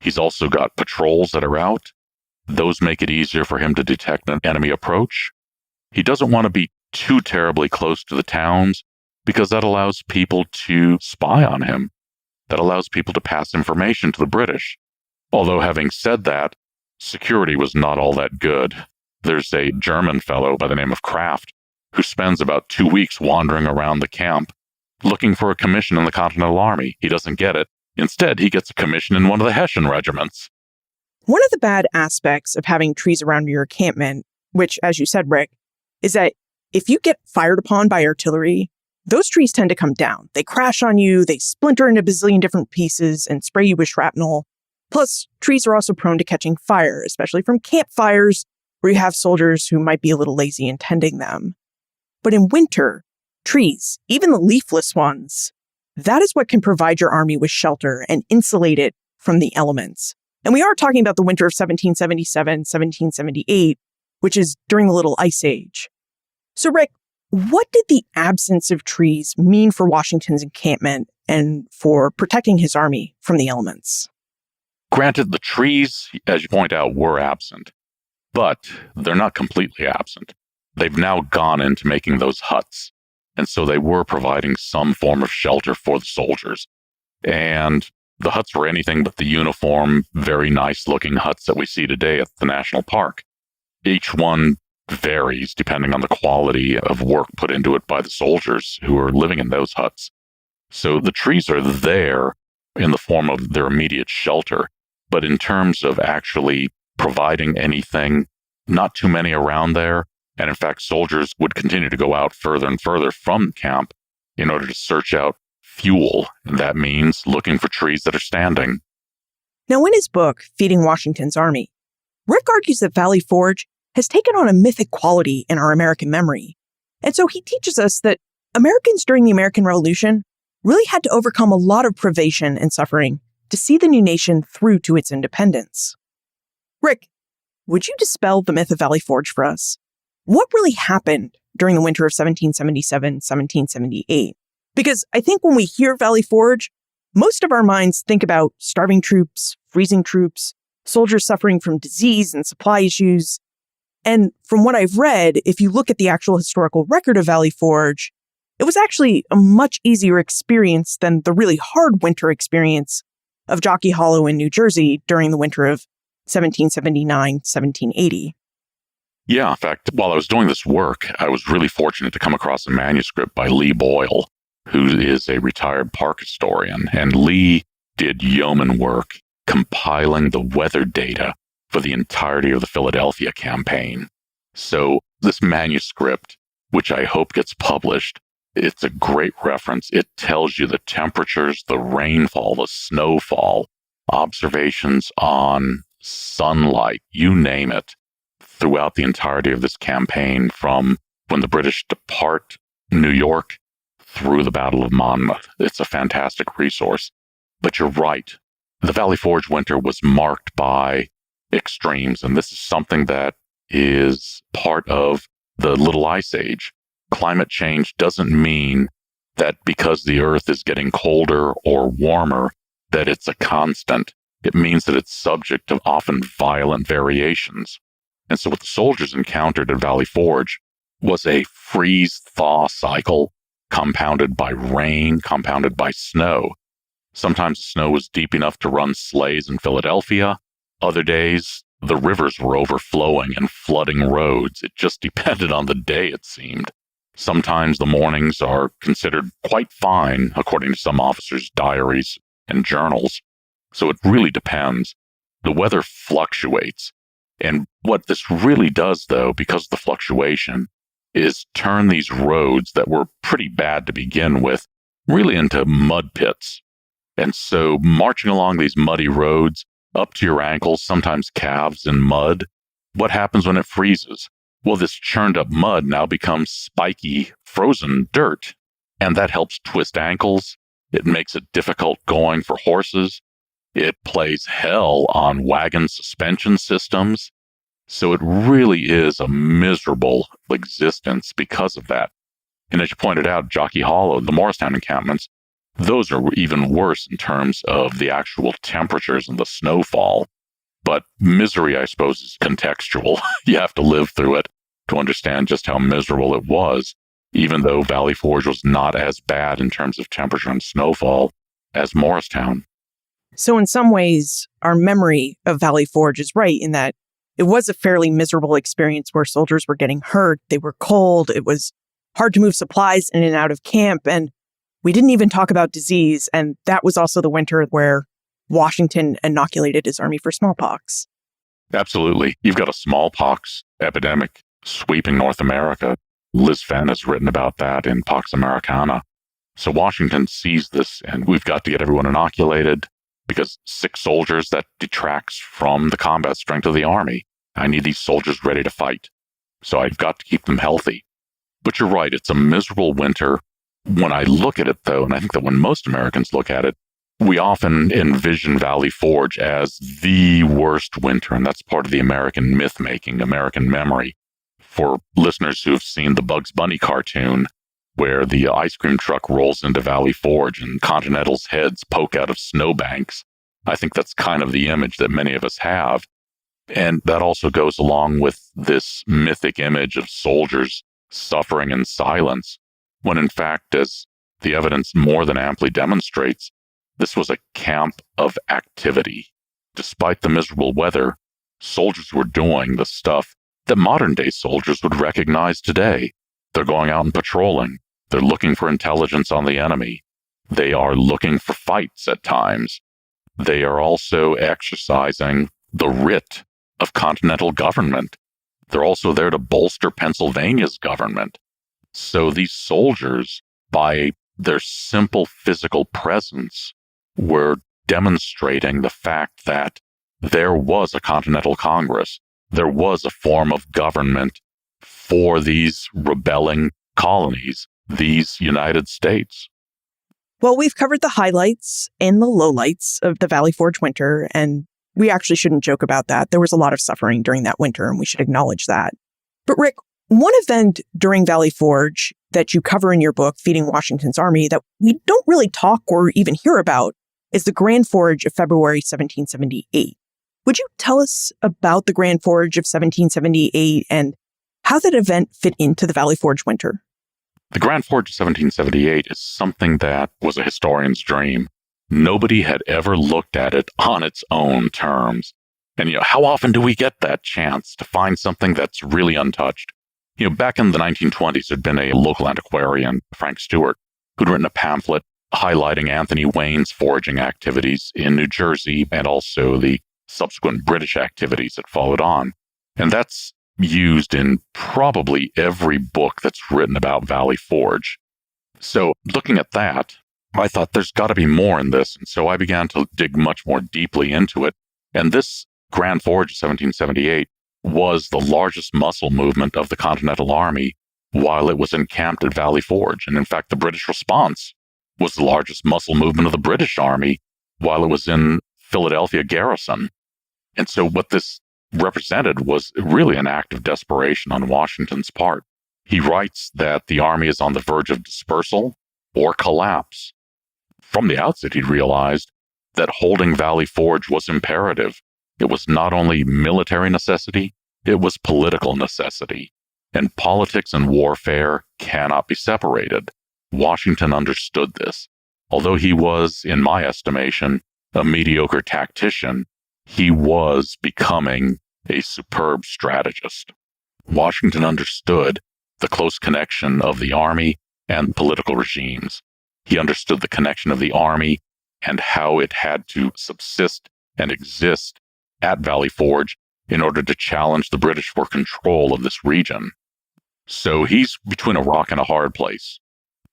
He's also got patrols that are out. Those make it easier for him to detect an enemy approach. He doesn't want to be too terribly close to the towns because that allows people to spy on him. That allows people to pass information to the British. Although having said that, security was not all that good. There's a German fellow by the name of Kraft who spends about 2 weeks wandering around the camp looking for a commission in the Continental Army. He doesn't get it. Instead, he gets a commission in one of the Hessian regiments. One of the bad aspects of having trees around your encampment, which, as you said, Rick, is that if you get fired upon by artillery, those trees tend to come down. They crash on you, they splinter into a bazillion different pieces and spray you with shrapnel. Plus, trees are also prone to catching fire, especially from campfires where you have soldiers who might be a little lazy in tending them. But in winter, trees, even the leafless ones, that is what can provide your army with shelter and insulate it from the elements. And we are talking about the winter of 1777, 1778, which is during the Little Ice Age. So, Rick, what did the absence of trees mean for Washington's encampment and for protecting his army from the elements? Granted, the trees, as you point out, were absent, but they're not completely absent. They've now gone into making those huts, and so they were providing some form of shelter for the soldiers. And the huts were anything but the uniform, very nice-looking huts that we see today at the national park. Each one varies depending on the quality of work put into it by the soldiers who are living in those huts. So the trees are there in the form of their immediate shelter, but in terms of actually providing anything, not too many around there. And in fact, soldiers would continue to go out further and further from camp in order to search out fuel. And that means looking for trees that are standing. Now, in his book, Feeding Washington's Army, Rick argues that Valley Forge has taken on a mythic quality in our American memory. And so he teaches us that Americans during the American Revolution really had to overcome a lot of privation and suffering to see the new nation through to its independence. Rick, would you dispel the myth of Valley Forge for us? What really happened during the winter of 1777, 1778? Because I think when we hear Valley Forge, most of our minds think about starving troops, freezing troops, soldiers suffering from disease and supply issues. And from what I've read, if you look at the actual historical record of Valley Forge, it was actually a much easier experience than the really hard winter experience of Jockey Hollow in New Jersey during the winter of 1779, 1780. Yeah, in fact, while I was doing this work, I was really fortunate to come across a manuscript by Lee Boyle, who is a retired park historian. And Lee did yeoman work compiling the weather data for the entirety of the Philadelphia campaign. So this manuscript, which I hope gets published, it's a great reference. It tells you the temperatures, the rainfall, the snowfall, observations on sunlight, you name it, throughout the entirety of this campaign from when the British depart New York through the Battle of Monmouth. It's a fantastic resource. But you're right. The Valley Forge winter was marked by extremes, and this is something that is part of the Little Ice Age. Climate change doesn't mean that because the Earth is getting colder or warmer, that it's a constant. It means that it's subject to often violent variations. And so what the soldiers encountered at Valley Forge was a freeze-thaw cycle compounded by rain, compounded by snow. Sometimes the snow was deep enough to run sleighs in Philadelphia. Other days, the rivers were overflowing and flooding roads. It just depended on the day, it seemed. Sometimes the mornings are considered quite fine, according to some officers' diaries and journals. So it really depends. The weather fluctuates. And what this really does, though, because of the fluctuation, is turn these roads that were pretty bad to begin with really into mud pits. And so marching along these muddy roads up to your ankles, sometimes calves in mud, what happens when it freezes? Well, this churned up mud now becomes spiky, frozen dirt, and that helps twist ankles. It makes it difficult going for horses. It plays hell on wagon suspension systems. So it really is a miserable existence because of that. And as you pointed out, Jockey Hollow, the Morristown encampments, those are even worse in terms of the actual temperatures and the snowfall. But misery, I suppose, is contextual. You have to live through it to understand just how miserable it was, even though Valley Forge was not as bad in terms of temperature and snowfall as Morristown. So in some ways, our memory of Valley Forge is right in that it was a fairly miserable experience where soldiers were getting hurt, they were cold, it was hard to move supplies in and out of camp, and we didn't even talk about disease, and that was also the winter where Washington inoculated his army for smallpox. Absolutely. You've got a smallpox epidemic sweeping North America. Liz Fenn has written about that in Pax Americana. So Washington sees this, and we've got to get everyone inoculated. because sick soldiers, that detracts from the combat strength of the army. I need these soldiers ready to fight. So I've got to keep them healthy. But you're right, it's a miserable winter. When I look at it, though, and I think that when most Americans look at it, we often envision Valley Forge as the worst winter, and that's part of the American myth-making, American memory. For listeners who have seen the Bugs Bunny cartoon, where the ice cream truck rolls into Valley Forge and Continental's heads poke out of snowbanks, I think that's kind of the image that many of us have. And that also goes along with this mythic image of soldiers suffering in silence, when in fact, as the evidence more than amply demonstrates, this was a camp of activity. Despite the miserable weather, soldiers were doing the stuff that modern-day soldiers would recognize today. They're going out and patrolling. They're looking for intelligence on the enemy. They are looking for fights at times. They are also exercising the writ of continental government. They're also there to bolster Pennsylvania's government. So these soldiers, by their simple physical presence, were demonstrating the fact that there was a Continental Congress. There was a form of government for these rebelling colonies, these United States. Well, we've covered the highlights and the lowlights of the Valley Forge winter, and we actually shouldn't joke about that. There was a lot of suffering during that winter, and we should acknowledge that. But Rick, one event during Valley Forge that you cover in your book, Feeding Washington's Army, that we don't really talk or even hear about is the Grand Forage of February 1778. Would you tell us about the Grand Forage of 1778 and how that event fit into the Valley Forge winter? The Grand Forage of 1778 is something that was a historian's dream. Nobody had ever looked at it on its own terms. And, how often do we get that chance to find something that's really untouched? Back in the 1920s, there'd been a local antiquarian, Frank Stewart, who'd written a pamphlet highlighting Anthony Wayne's foraging activities in New Jersey and also the subsequent British activities that followed on. And that's used in probably every book that's written about Valley Forge. So looking at that, I thought there's got to be more in this. And so I began to dig much more deeply into it. And this Grand Forage of 1778 was the largest muscle movement of the Continental Army while it was encamped at Valley Forge. And in fact, the British response was the largest muscle movement of the British Army while it was in Philadelphia garrison. And so what this represented was really an act of desperation on Washington's part. He writes that the army is on the verge of dispersal or collapse. From the outset, he realized that holding Valley Forge was imperative. It was not only military necessity, it was political necessity. And politics and warfare cannot be separated. Washington understood this. Although he was, in my estimation, a mediocre tactician, he was becoming a superb strategist. Washington understood the close connection of the army and political regimes. He understood the connection of the army and how it had to subsist and exist at Valley Forge in order to challenge the British for control of this region. So he's between a rock and a hard place.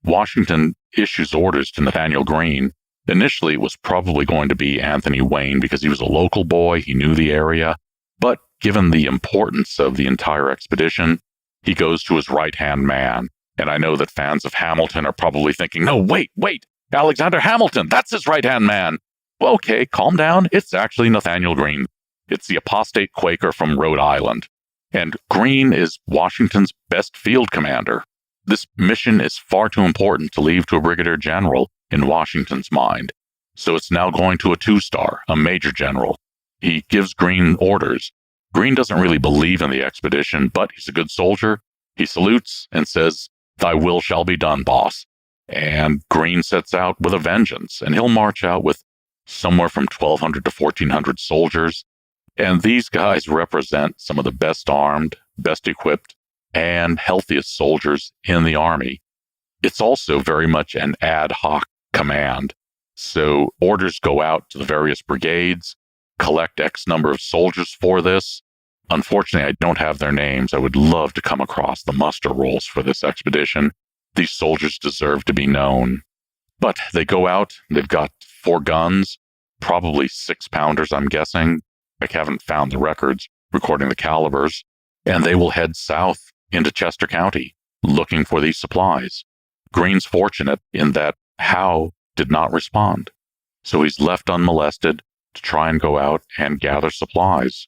Washington issues orders to Nathaniel Greene. Initially, it was probably going to be Anthony Wayne because he was a local boy, he knew the area. But given the importance of the entire expedition, he goes to his right-hand man. And I know that fans of Hamilton are probably thinking, no, wait, Alexander Hamilton, that's his right-hand man. Well, okay, calm down. It's actually Nathaniel Greene. It's the apostate Quaker from Rhode Island. And Greene is Washington's best field commander. This mission is far too important to leave to a brigadier general in Washington's mind. So it's now going to a 2-star, a major general. He gives Greene orders. Greene doesn't really believe in the expedition, but he's a good soldier. He salutes and says, "Thy will shall be done, boss." And Greene sets out with a vengeance, and he'll march out with somewhere from 1,200 to 1,400 soldiers. And these guys represent some of the best armed, best equipped, and healthiest soldiers in the army. It's also very much an ad hoc command. So orders go out to the various brigades, collect X number of soldiers for this. Unfortunately, I don't have their names. I would love to come across the muster rolls for this expedition. These soldiers deserve to be known. But they go out, they've got 4 guns, probably 6-pounders, I'm guessing. I haven't found the records recording the calibers. And they will head south into Chester County looking for these supplies. Greene's fortunate in that Howe did not respond. So he's left unmolested to try and go out and gather supplies.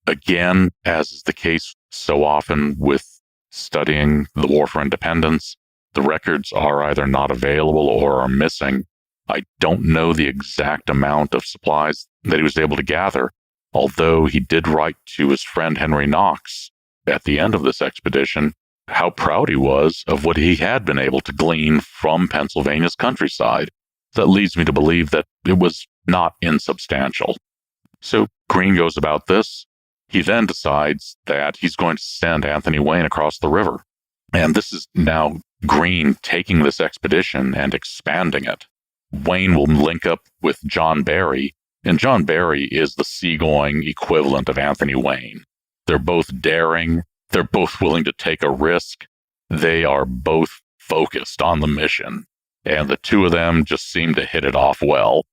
Again, as is the case so often with studying the War for Independence, the records are either not available or are missing. I don't know the exact amount of supplies that he was able to gather, although he did write to his friend Henry Knox at the end of this expedition how proud he was of what he had been able to glean from Pennsylvania's countryside. That leads me to believe that it was not insubstantial. So Greene goes about this. He then decides that he's going to send Anthony Wayne across the river. And this is now Greene taking this expedition and expanding it. Wayne will link up with John Barry, and John Barry is the seagoing equivalent of Anthony Wayne. They're both daring. They're both willing to take a risk. They are both focused on the mission. And the two of them just seem to hit it off well.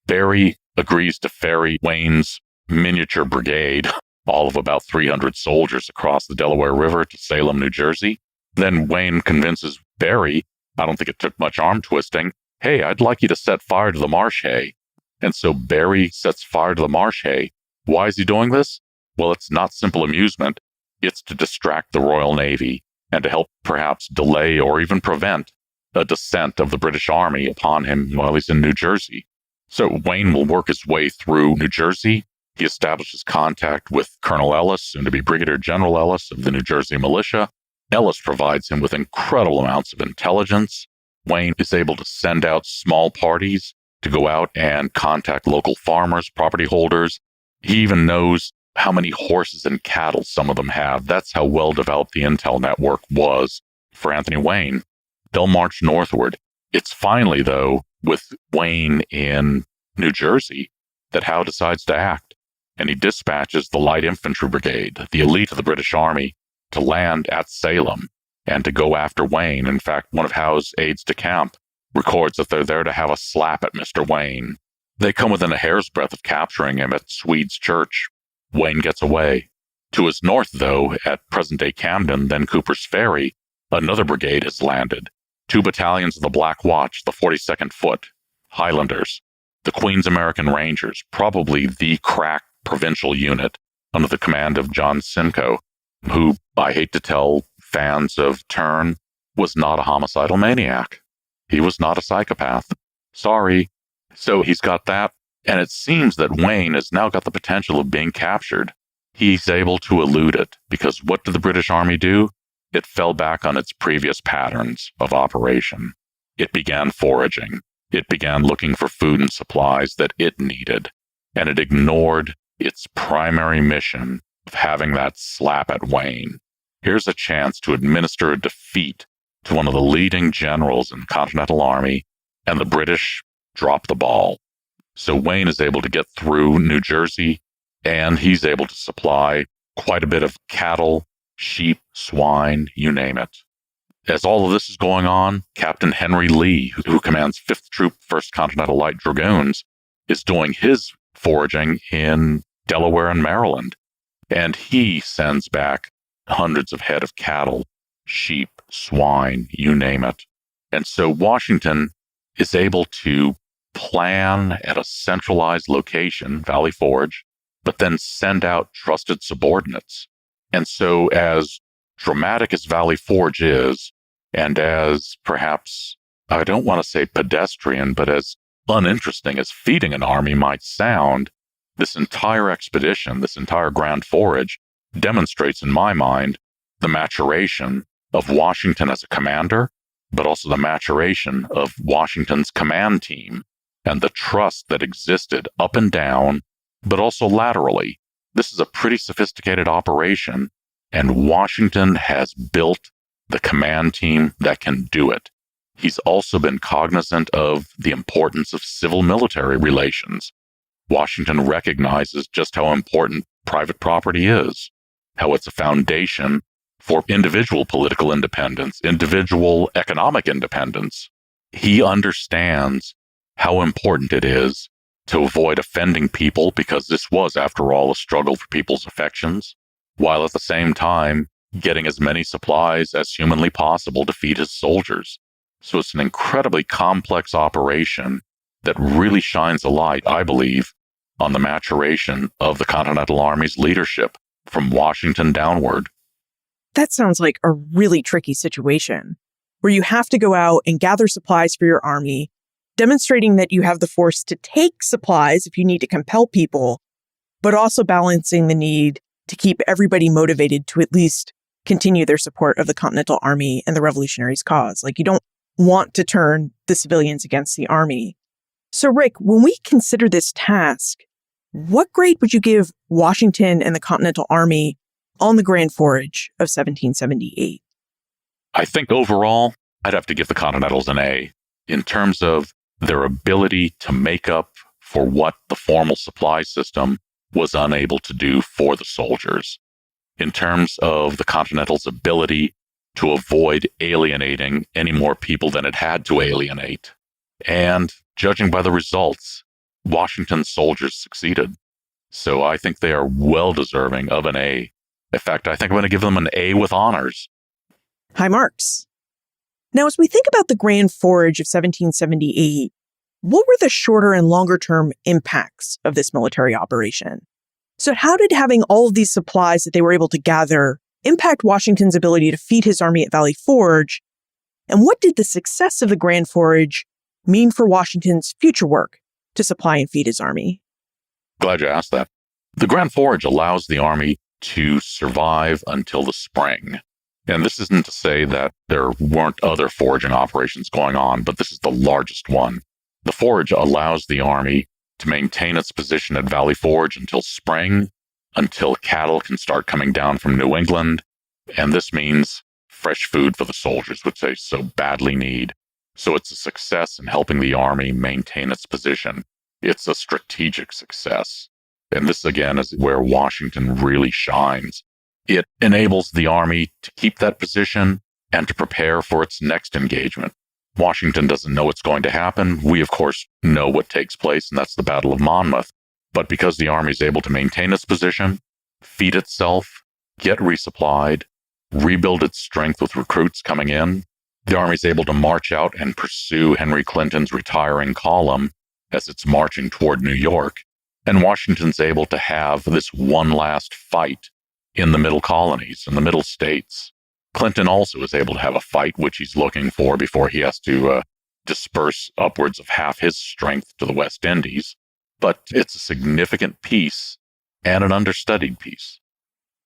Barry agrees to ferry Wayne's miniature brigade, all of about 300 soldiers, across the Delaware River to Salem, New Jersey. Then Wayne convinces Barry, I don't think it took much arm twisting, hey, I'd like you to set fire to the marsh hay. And so Barry sets fire to the marsh hay. Why is he doing this? Well, it's not simple amusement. It's to distract the Royal Navy and to help perhaps delay or even prevent a descent of the British Army upon him while he's in New Jersey. So Wayne will work his way through New Jersey. He establishes contact with Colonel Ellis, soon to be Brigadier General Ellis of the New Jersey Militia. Ellis provides him with incredible amounts of intelligence. Wayne is able to send out small parties to go out and contact local farmers, property holders. He even knows how many horses and cattle some of them have. That's how well developed the intel network was for Anthony Wayne. They'll march northward. It's finally, though, with Wayne in New Jersey that Howe decides to act. And he dispatches the Light Infantry Brigade, the elite of the British Army, to land at Salem and to go after Wayne. In fact, one of Howe's aides-de-camp records that they're there to have a slap at Mr. Wayne. They come within a hair's breadth of capturing him at Swede's Church. Wayne gets away. To his north, though, at present-day Camden, then Cooper's Ferry, another brigade has landed. 2 battalions of the Black Watch, the 42nd Foot, Highlanders, the Queen's American Rangers, probably the crack provincial unit under the command of John Simcoe, who, I hate to tell fans of Turn, was not a homicidal maniac. He was not a psychopath. Sorry. So he's got that, and it seems that Wayne has now got the potential of being captured. He's able to elude it, because what did the British Army do? It fell back on its previous patterns of operation. It began foraging. It began looking for food and supplies that it needed, and it ignored its primary mission of having that slap at Wayne. Here's a chance to administer a defeat to one of the leading generals in the Continental Army, and the British drop the ball. So Wayne is able to get through New Jersey, and he's able to supply quite a bit of cattle, sheep, swine, you name it. As all of this is going on, Captain Henry Lee, who commands 5th Troop 1st Continental Light Dragoons, is doing his foraging in Delaware and Maryland. And he sends back hundreds of head of cattle, sheep, swine, you name it. And so Washington is able to plan at a centralized location, Valley Forge, but then send out trusted subordinates. And so as dramatic as Valley Forge is, and as perhaps, I don't want to say pedestrian, but as uninteresting as feeding an army might sound, this entire expedition, this entire Grand Forage, demonstrates in my mind the maturation of Washington as a commander, but also the maturation of Washington's command team and the trust that existed up and down, but also laterally. This is a pretty sophisticated operation, and Washington has built the command team that can do it. He's also been cognizant of the importance of civil-military relations. Washington recognizes just how important private property is, how it's a foundation for individual political independence, individual economic independence. He understands how important it is to avoid offending people, because this was, after all, a struggle for people's affections, while at the same time getting as many supplies as humanly possible to feed his soldiers. So it's an incredibly complex operation that really shines a light, I believe, on the maturation of the Continental Army's leadership from Washington downward. That sounds like a really tricky situation, where you have to go out and gather supplies for your army, demonstrating that you have the force to take supplies if you need to compel people, but also balancing the need to keep everybody motivated to at least continue their support of the Continental Army and the Revolutionaries' cause. Like, you don't want to turn the civilians against the army. So, Rick, when we consider this task, what grade would you give Washington and the Continental Army on the Grand Forage of 1778? I think overall, I'd have to give the Continentals an A in terms of their ability to make up for what the formal supply system was unable to do for the soldiers, in terms of the Continentals' ability to avoid alienating any more people than it had to alienate. And judging by the results, Washington's soldiers succeeded. So I think they are well deserving of an A. In fact, I think I'm going to give them an A with honors. High marks. Now, as we think about the Grand Forage of 1778, what were the shorter and longer term impacts of this military operation? So how did having all of these supplies that they were able to gather impact Washington's ability to feed his army at Valley Forge? And what did the success of the Grand Forage mean for Washington's future work to supply and feed his army? Glad you asked that. The Grand Forage allows the army to survive until the spring. And this isn't to say that there weren't other foraging operations going on, but this is the largest one. The forage allows the army to maintain its position at Valley Forge until spring, until cattle can start coming down from New England. And this means fresh food for the soldiers, which they so badly need. So it's a success in helping the army maintain its position. It's a strategic success. And this, again, is where Washington really shines. It enables the army to keep that position and to prepare for its next engagement. Washington doesn't know what's going to happen. We, of course, know what takes place, and that's the Battle of Monmouth. But because the army is able to maintain its position, feed itself, get resupplied, rebuild its strength with recruits coming in, the army is able to march out and pursue Henry Clinton's retiring column as it's marching toward New York. And Washington's able to have this one last fight in the middle colonies, in the middle states. Clinton also is able to have a fight, which he's looking for before he has to disperse upwards of half his strength to the West Indies. But it's a significant piece and an understudied piece.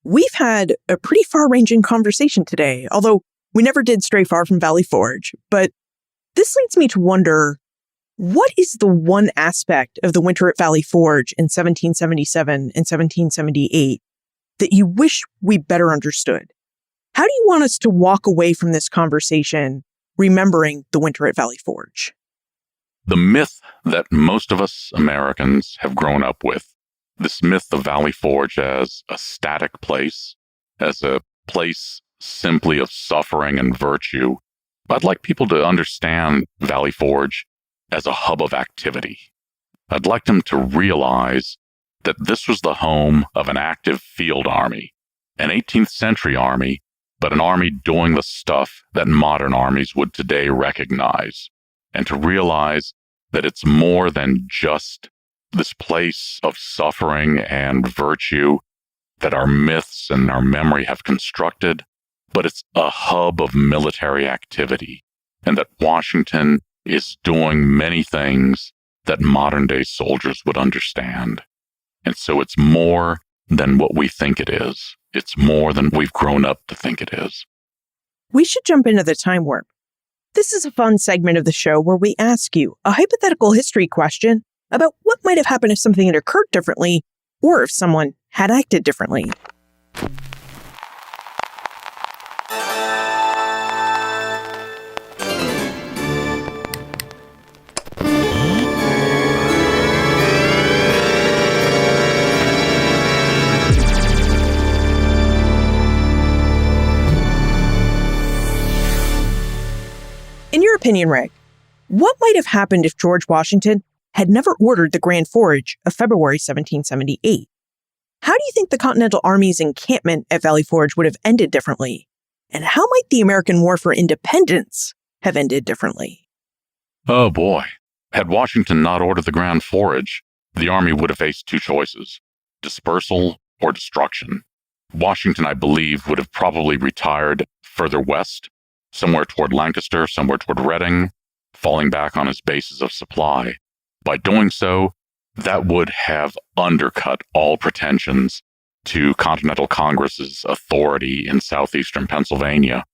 We've had a pretty far-ranging conversation today, although we never did stray far from Valley Forge. But this leads me to wonder, what is the one aspect of the winter at Valley Forge in 1777 and 1778 that you wish we better understood? How do you want us to walk away from this conversation remembering the winter at Valley Forge? The myth that most of us Americans have grown up with, this myth of Valley Forge as a static place, as a place simply of suffering and virtue. I'd like people to understand Valley Forge as a hub of activity. I'd like them to realize that this was the home of an active field army, an 18th century army, but an army doing the stuff that modern armies would today recognize, and to realize that it's more than just this place of suffering and virtue that our myths and our memory have constructed, but it's a hub of military activity, and that Washington is doing many things that modern-day soldiers would understand. And so it's more than what we think it is. It's more than we've grown up to think it is. We should jump into the time warp. This is a fun segment of the show where we ask you a hypothetical history question about what might have happened if something had occurred differently, or if someone had acted differently. In your opinion, Rick, what might have happened if George Washington had never ordered the Grand Forage of February 1778. How do you think the Continental Army's encampment at Valley Forge would have ended differently? And how might the American War for Independence have ended differently? Oh boy. Had Washington not ordered the Grand Forage, the Army would have faced two choices: dispersal or destruction. Washington, I believe, would have probably retired further west, somewhere toward Lancaster, somewhere toward Reading, falling back on his bases of supply. By doing so, that would have undercut all pretensions to Continental Congress's authority in southeastern Pennsylvania.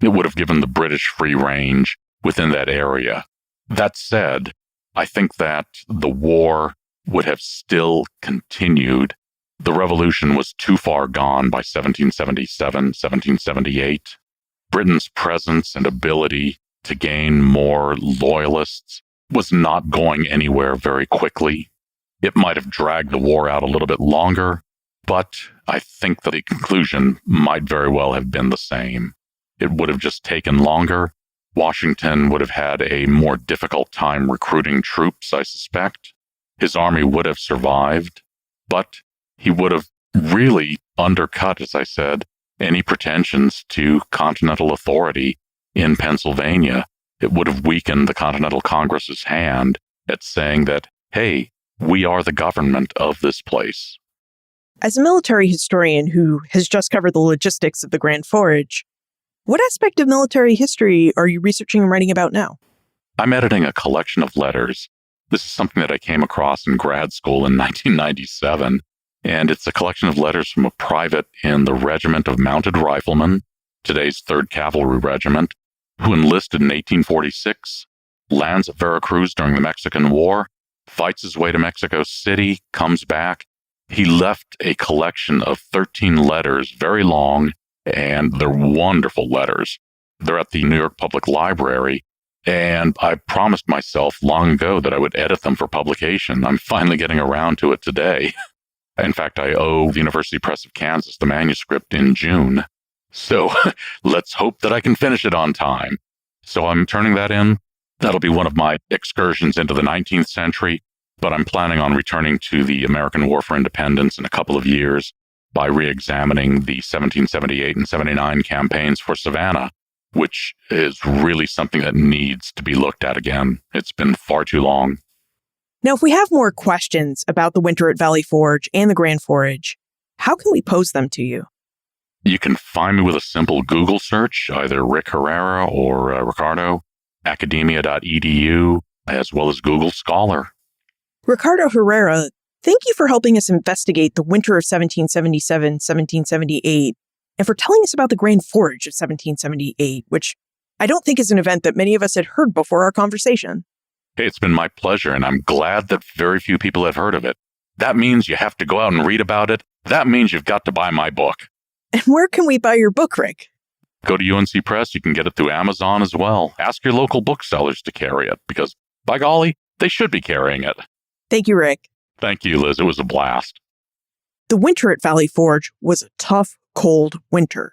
It would have given the British free range within that area. That said, I think that the war would have still continued. The revolution was too far gone by 1777, 1778. Britain's presence and ability to gain more loyalists was not going anywhere very quickly. It might have dragged the war out a little bit longer, but I think that the conclusion might very well have been the same. It would have just taken longer. Washington would have had a more difficult time recruiting troops, I suspect. His army would have survived, but he would have really undercut, as I said, any pretensions to continental authority in Pennsylvania. It would have weakened the Continental Congress's hand at saying that, hey, we are the government of this place. As a military historian who has just covered the logistics of the Grand Forage, what aspect of military history are you researching and writing about now? I'm editing a collection of letters. This is something that I came across in grad school in 1997, and it's a collection of letters from a private in the Regiment of Mounted Riflemen, today's 3rd Cavalry Regiment, who enlisted in 1846, lands at Veracruz during the Mexican War, fights his way to Mexico City, comes back. He left a collection of 13 letters, very long, and they're wonderful letters. They're at the New York Public Library, and I promised myself long ago that I would edit them for publication. I'm finally getting around to it today. In fact, I owe the University Press of Kansas the manuscript in June. So let's hope that I can finish it on time. So I'm turning that in. That'll be one of my excursions into the 19th century, but I'm planning on returning to the American War for Independence in a couple of years by re-examining the 1778 and 79 campaigns for Savannah, which is really something that needs to be looked at again. It's been far too long. Now, if we have more questions about the winter at Valley Forge and the Grand Forage, how can we pose them to you? You can find me with a simple Google search, either Rick Herrera or Ricardo, academia.edu, as well as Google Scholar. Ricardo Herrera, thank you for helping us investigate the winter of 1777-1778 and for telling us about the Grand Forage of 1778, which I don't think is an event that many of us had heard before our conversation. Hey, it's been my pleasure, and I'm glad that very few people have heard of it. That means you have to go out and read about it. That means you've got to buy my book. And where can we buy your book, Rick? Go to UNC Press. You can get it through Amazon as well. Ask your local booksellers to carry it, because, by golly, they should be carrying it. Thank you, Rick. Thank you, Liz. It was a blast. The winter at Valley Forge was a tough, cold winter.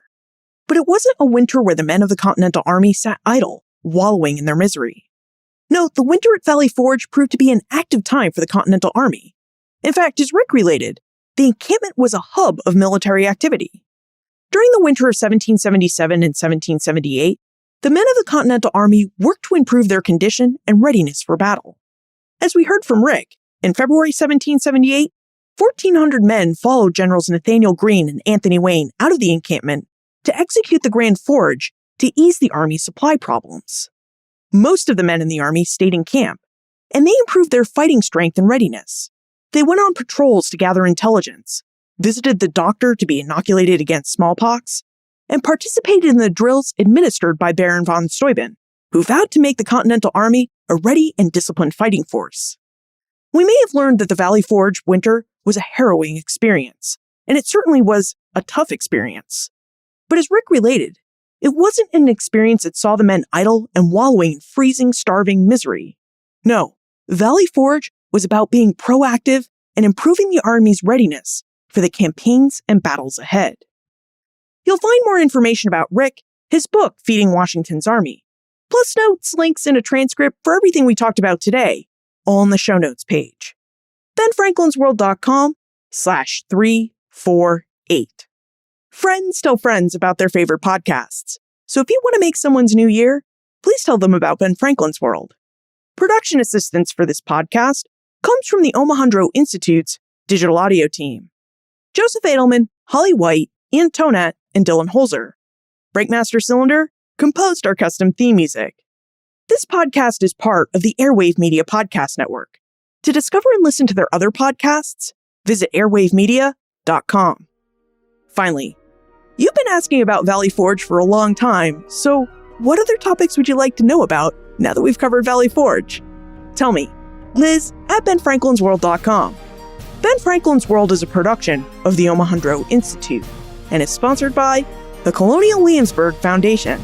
But it wasn't a winter where the men of the Continental Army sat idle, wallowing in their misery. No, the winter at Valley Forge proved to be an active time for the Continental Army. In fact, as Rick related, the encampment was a hub of military activity. During the winter of 1777 and 1778, the men of the Continental Army worked to improve their condition and readiness for battle. As we heard from Rick, in February 1778, 1,400 men followed Generals Nathaniel Greene and Anthony Wayne out of the encampment to execute the Grand Forage to ease the Army's supply problems. Most of the men in the Army stayed in camp, and they improved their fighting strength and readiness. They went on patrols to gather intelligence, visited the doctor to be inoculated against smallpox, and participated in the drills administered by Baron von Steuben, who vowed to make the Continental Army a ready and disciplined fighting force. We may have learned that the Valley Forge winter was a harrowing experience, and it certainly was a tough experience. But as Rick related, it wasn't an experience that saw the men idle and wallowing in freezing, starving misery. No, Valley Forge was about being proactive and improving the Army's readiness for the campaigns and battles ahead. You'll find more information about Rick, his book, Feeding Washington's Army, plus notes, links, and a transcript for everything we talked about today all in the show notes page. benfranklinsworld.com/348. Friends tell friends about their favorite podcasts. So if you want to make someone's new year, please tell them about Ben Franklin's World. Production assistance for this podcast comes from the Omohundro Institute's digital audio team. Joseph Edelman, Holly White, Ian Tonat, and Dylan Holzer. Breakmaster Cylinder composed our custom theme music. This podcast is part of the Airwave Media Podcast Network. To discover and listen to their other podcasts, visit airwavemedia.com. Finally, you've been asking about Valley Forge for a long time, so what other topics would you like to know about now that we've covered Valley Forge? Tell me, Liz at benfranklinsworld.com. Ben Franklin's World is a production of the Omohundro Institute and is sponsored by the Colonial Williamsburg Foundation.